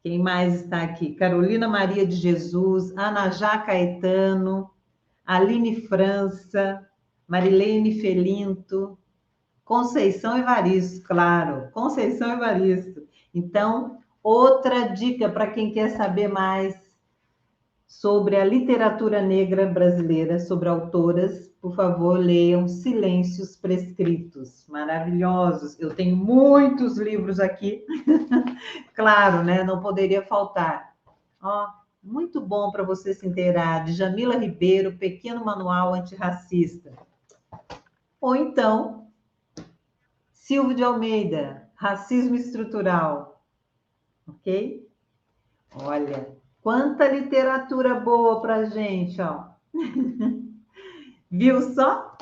quem mais está aqui? Carolina Maria de Jesus, Anajá Caetano, Aline França, Marilene Felinto, Conceição Evaristo, claro, Conceição Evaristo. Então, outra dica para quem quer saber mais sobre a literatura negra brasileira, sobre autoras, por favor, leiam Silêncios Prescritos, maravilhosos. Eu tenho muitos livros aqui, claro, né? Não poderia faltar. Ó, muito bom para você se inteirar, de Jamila Ribeiro, Pequeno Manual Antirracista. Ou então, Silvio de Almeida, Racismo Estrutural. Ok? Olha, quanta literatura boa para a gente, ó. Viu só?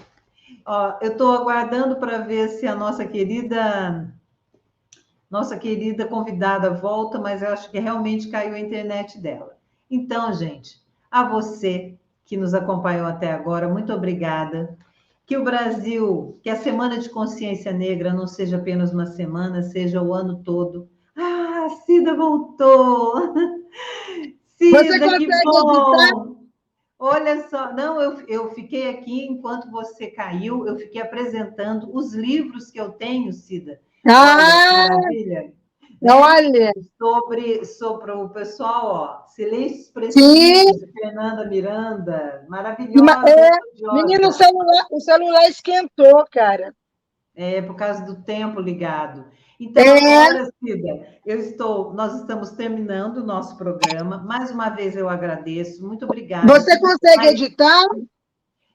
Ó, eu estou aguardando para ver se a nossa querida convidada volta, mas eu acho que realmente caiu a internet dela. Então, gente, a você que nos acompanhou até agora, muito obrigada. Que o Brasil, que a Semana de Consciência Negra não seja apenas uma semana, seja o ano todo. Ah, a Cida voltou! Você Cida, que consegue bom! Olha só, não, eu fiquei aqui enquanto você caiu, eu fiquei apresentando os livros que eu tenho, Cida. Olha que Ah, maravilha, né? olha, Sobre o pessoal, ó, Silêncios sim, Precisos, de Fernanda Miranda, maravilhosa, é, menino, estudiosa. o celular esquentou, cara. É, por causa do tempo ligado. Então, É, agora, Cida, nós estamos terminando o nosso programa. Mais uma vez eu agradeço, muito obrigada. você consegue Mas, editar?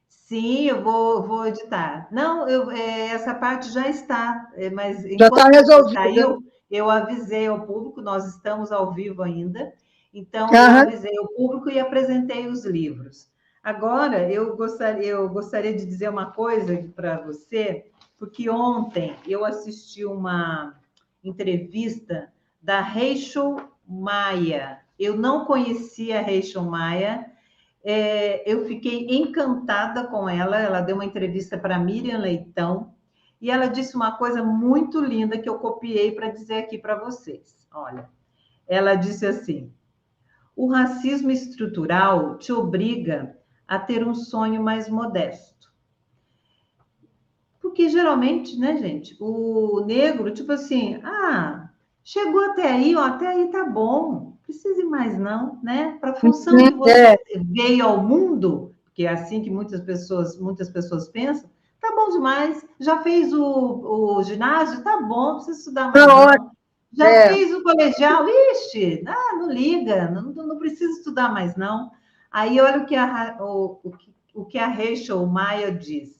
sim, vou editar. Não, essa parte já está, mas Já está enquanto você resolvida. saiu, eu avisei ao público, nós estamos ao vivo ainda, então eu Aham, avisei ao público e apresentei os livros. Agora, eu gostaria de dizer uma coisa para você, porque ontem eu assisti uma entrevista da Rachel Maia. Eu não conhecia a Rachel Maia, eu fiquei encantada com ela. Ela deu uma entrevista para Miriam Leitão e ela disse uma coisa muito linda que eu copiei para dizer aqui para vocês. Olha, ela disse assim: o racismo estrutural te obriga a ter um sonho mais modesto. Porque geralmente, né, gente, o negro, tipo assim, chegou até aí, ó, até aí tá bom, precisa ir mais não, né? Para a função que você é, veio ao mundo, que é assim que muitas pessoas pensam, tá bom demais, já fez o ginásio, tá bom, não precisa estudar tá mais ótimo. não. Já É, fez o colegial, ixi, não liga, não precisa estudar mais não. Aí olha o que a Rachel Maia diz.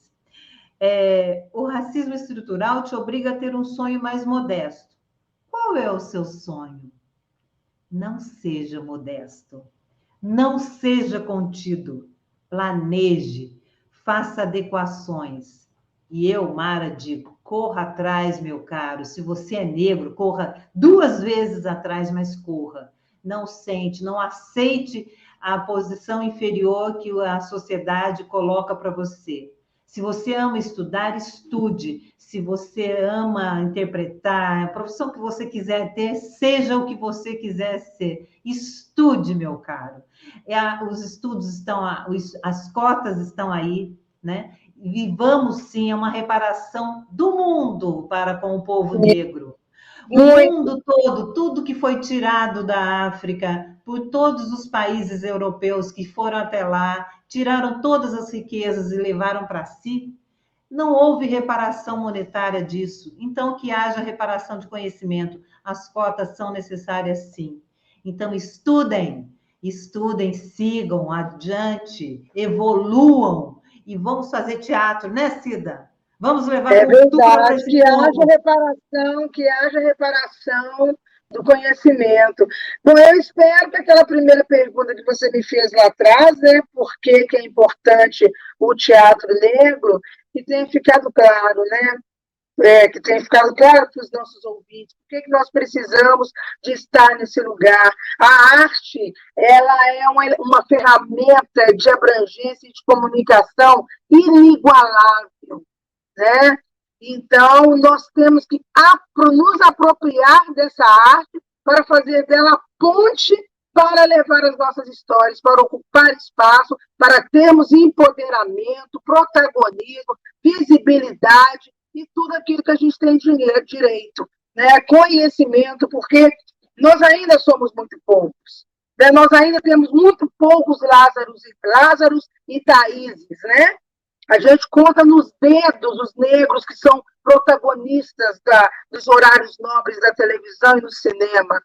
O racismo estrutural te obriga a ter um sonho mais modesto. Qual é o seu sonho? Não seja modesto. Não seja contido. Planeje. Faça adequações. E eu, Mara, digo: corra atrás, meu caro. Se você é negro, corra 2 vezes atrás, mas corra. Não aceite a posição inferior que a sociedade coloca para você. Se você ama estudar, estude. Se você ama interpretar, a profissão que você quiser ter, seja o que você quiser ser. Estude, meu caro. Os estudos estão, as cotas estão aí, né? E vamos sim a uma reparação do mundo para com o povo negro. O muito. mundo todo, tudo que foi tirado da África, por todos os países europeus que foram até lá, tiraram todas as riquezas e levaram para si, não houve reparação monetária disso. Então, que haja reparação de conhecimento. As cotas são necessárias, sim. Então, estudem, sigam adiante, evoluam e vamos fazer teatro, né, Cida? Vamos levar É cultura para verdade, esse povo. que haja reparação do conhecimento. Bom, eu espero que aquela primeira pergunta que você me fez lá atrás, né, por que que é importante o teatro negro, que tenha ficado claro, né? Que tenha ficado claro para os nossos ouvintes, por que que nós precisamos de estar nesse lugar. A arte, ela é uma ferramenta de abrangência e de comunicação inigualável, né? Então, nós temos que nos apropriar dessa arte para fazer dela ponte para levar as nossas histórias, para ocupar espaço, para termos empoderamento, protagonismo, visibilidade e tudo aquilo que a gente tem direito, né? Conhecimento, porque nós ainda somos muito poucos. Né? Nós ainda temos muito poucos Lázaros e Thaíses, né? A gente conta nos dedos os negros que são protagonistas dos horários nobres da televisão e do cinema.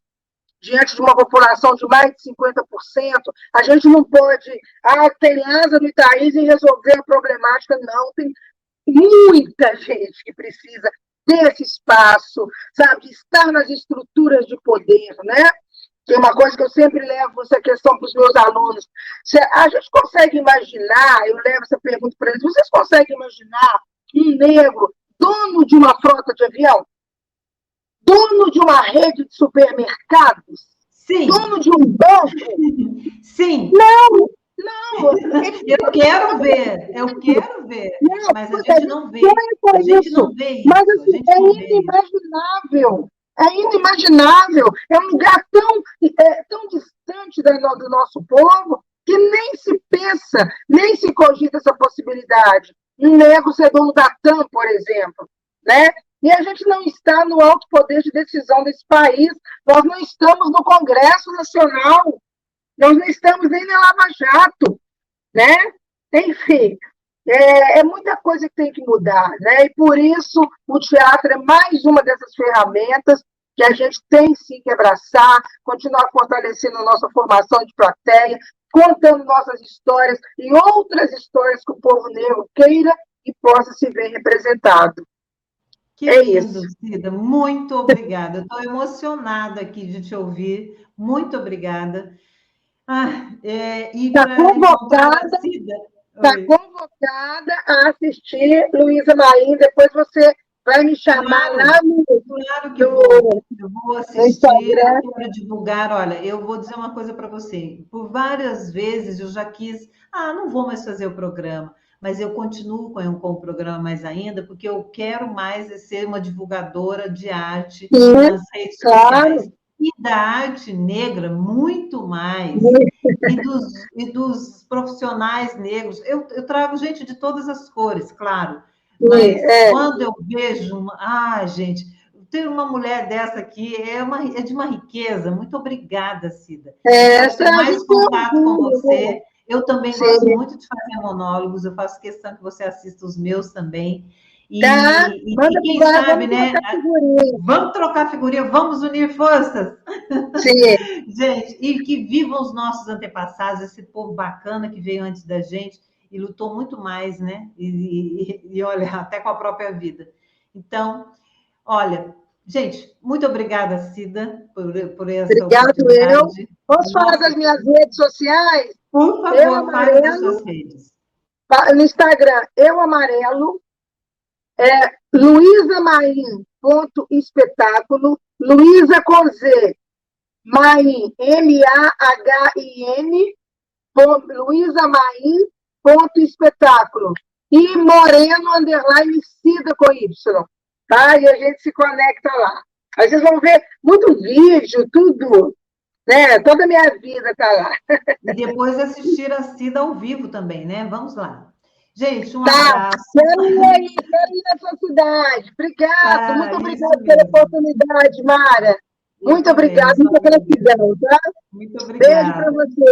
Diante de uma população de mais de 50%, a gente não pode, tem Lázaro e Thaís e resolver a problemática, não. Tem muita gente que precisa desse espaço, sabe, de estar nas estruturas de poder, né? Que é uma coisa que eu sempre levo essa questão para os meus alunos. A gente consegue imaginar, eu levo essa pergunta para eles, vocês conseguem imaginar um negro dono de uma frota de avião? Dono de uma rede de supermercados? Sim. Dono de um banco? Sim. Não. Eu quero ver. Não, mas a gente não vê. A gente não vê isso. Mas assim, é inimaginável. É inimaginável. É um lugar tão distante do nosso povo. que nem se pensa, nem se cogita essa possibilidade. Um negro ser dono da TAM, por exemplo, né? E a gente não está no alto poder de decisão desse país, nós não estamos no Congresso Nacional, nós não estamos nem na Lava Jato, né? Enfim, é muita coisa que tem que mudar, né? E por isso o teatro é mais uma dessas ferramentas que a gente tem sim que abraçar, continuar fortalecendo a nossa formação de plateia, contando nossas histórias e outras histórias que o povo negro queira e possa se ver representado. Que lindo, Cida. Muito obrigada. Eu estou emocionada aqui de te ouvir. Muito obrigada. E para encontrar a Cida... Está convocada a assistir Luísa Maim, depois você vai me chamar lá no... Claro que vou. Eu vou assistir, eu quero divulgar. Olha, eu vou dizer uma coisa para você. Por várias vezes eu já quis... não vou mais fazer o programa, mas eu continuo com o programa mais ainda, porque eu quero mais ser uma divulgadora de arte nas redes sociais. E da arte negra, muito mais. E dos profissionais negros. Eu trago gente de todas as cores, claro. Mas quando eu vejo... gente, ter uma mulher dessa aqui é de uma riqueza. Muito obrigada, Cida. Quero ter mais contato com você. Eu também gosto muito de fazer monólogos. Eu faço questão que você assista os meus também. E quem sabe, né? Vamos trocar figurinha, vamos unir forças. Sim. Gente, e que vivam os nossos antepassados, esse povo bacana que veio antes da gente e lutou muito mais, né? E olha, até com a própria vida. Então, olha, gente, muito obrigada, Cida, por essa oportunidade. Eu. Posso falar das minhas redes sociais? Por favor, fale das suas redes. No Instagram, Eu Amarelo, Luísa Maim, _espetáculo, Luísa com Z, Maim, MAHIN, Luísa Maim, _espetáculo, e Moreno, _ Cida com Y, tá? E a gente se conecta lá. Aí vocês vão ver muito vídeo, tudo, né? Toda a minha vida tá lá. E depois assistir a Cida ao vivo também, né? Vamos lá. Gente, um abraço. Quero ir na sua cidade. Obrigado, muito obrigada pela oportunidade, Mara. Muito obrigada, muita gratidão, tá? Muito obrigada. Beijo para você.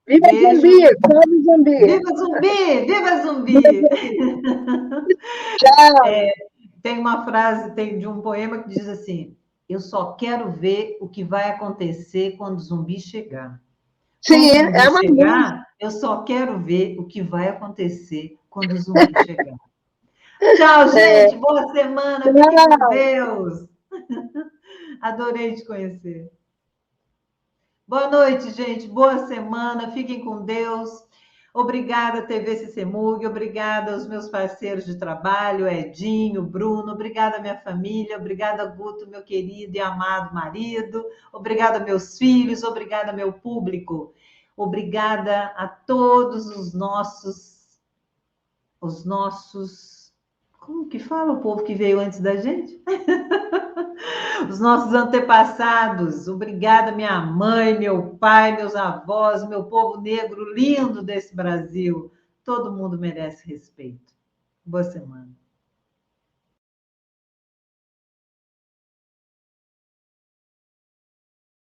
Viva Zumbi! Salve Zumbi! Viva Zumbi! Viva Zumbi! Tchau! Tem uma frase, de um poema que diz assim: eu só quero ver o que vai acontecer quando o zumbi chegar. Sim, é uma chegar, eu só quero ver o que vai acontecer quando o zumbi chegar. Tchau, gente. Boa semana. Fique com Deus. Adorei te conhecer. Boa noite, gente. Boa semana. Fiquem com Deus. Obrigada, TV Cicemug. Obrigada aos meus parceiros de trabalho, Edinho, Bruno. Obrigada, minha família. Obrigada, Guto, meu querido e amado marido. Obrigada, meus filhos. Obrigada, meu público. Obrigada a todos os nossos... Como que fala o povo que veio antes da gente? Os nossos antepassados. Obrigada, minha mãe, meu pai, meus avós, meu povo negro lindo desse Brasil. Todo mundo merece respeito. Boa semana.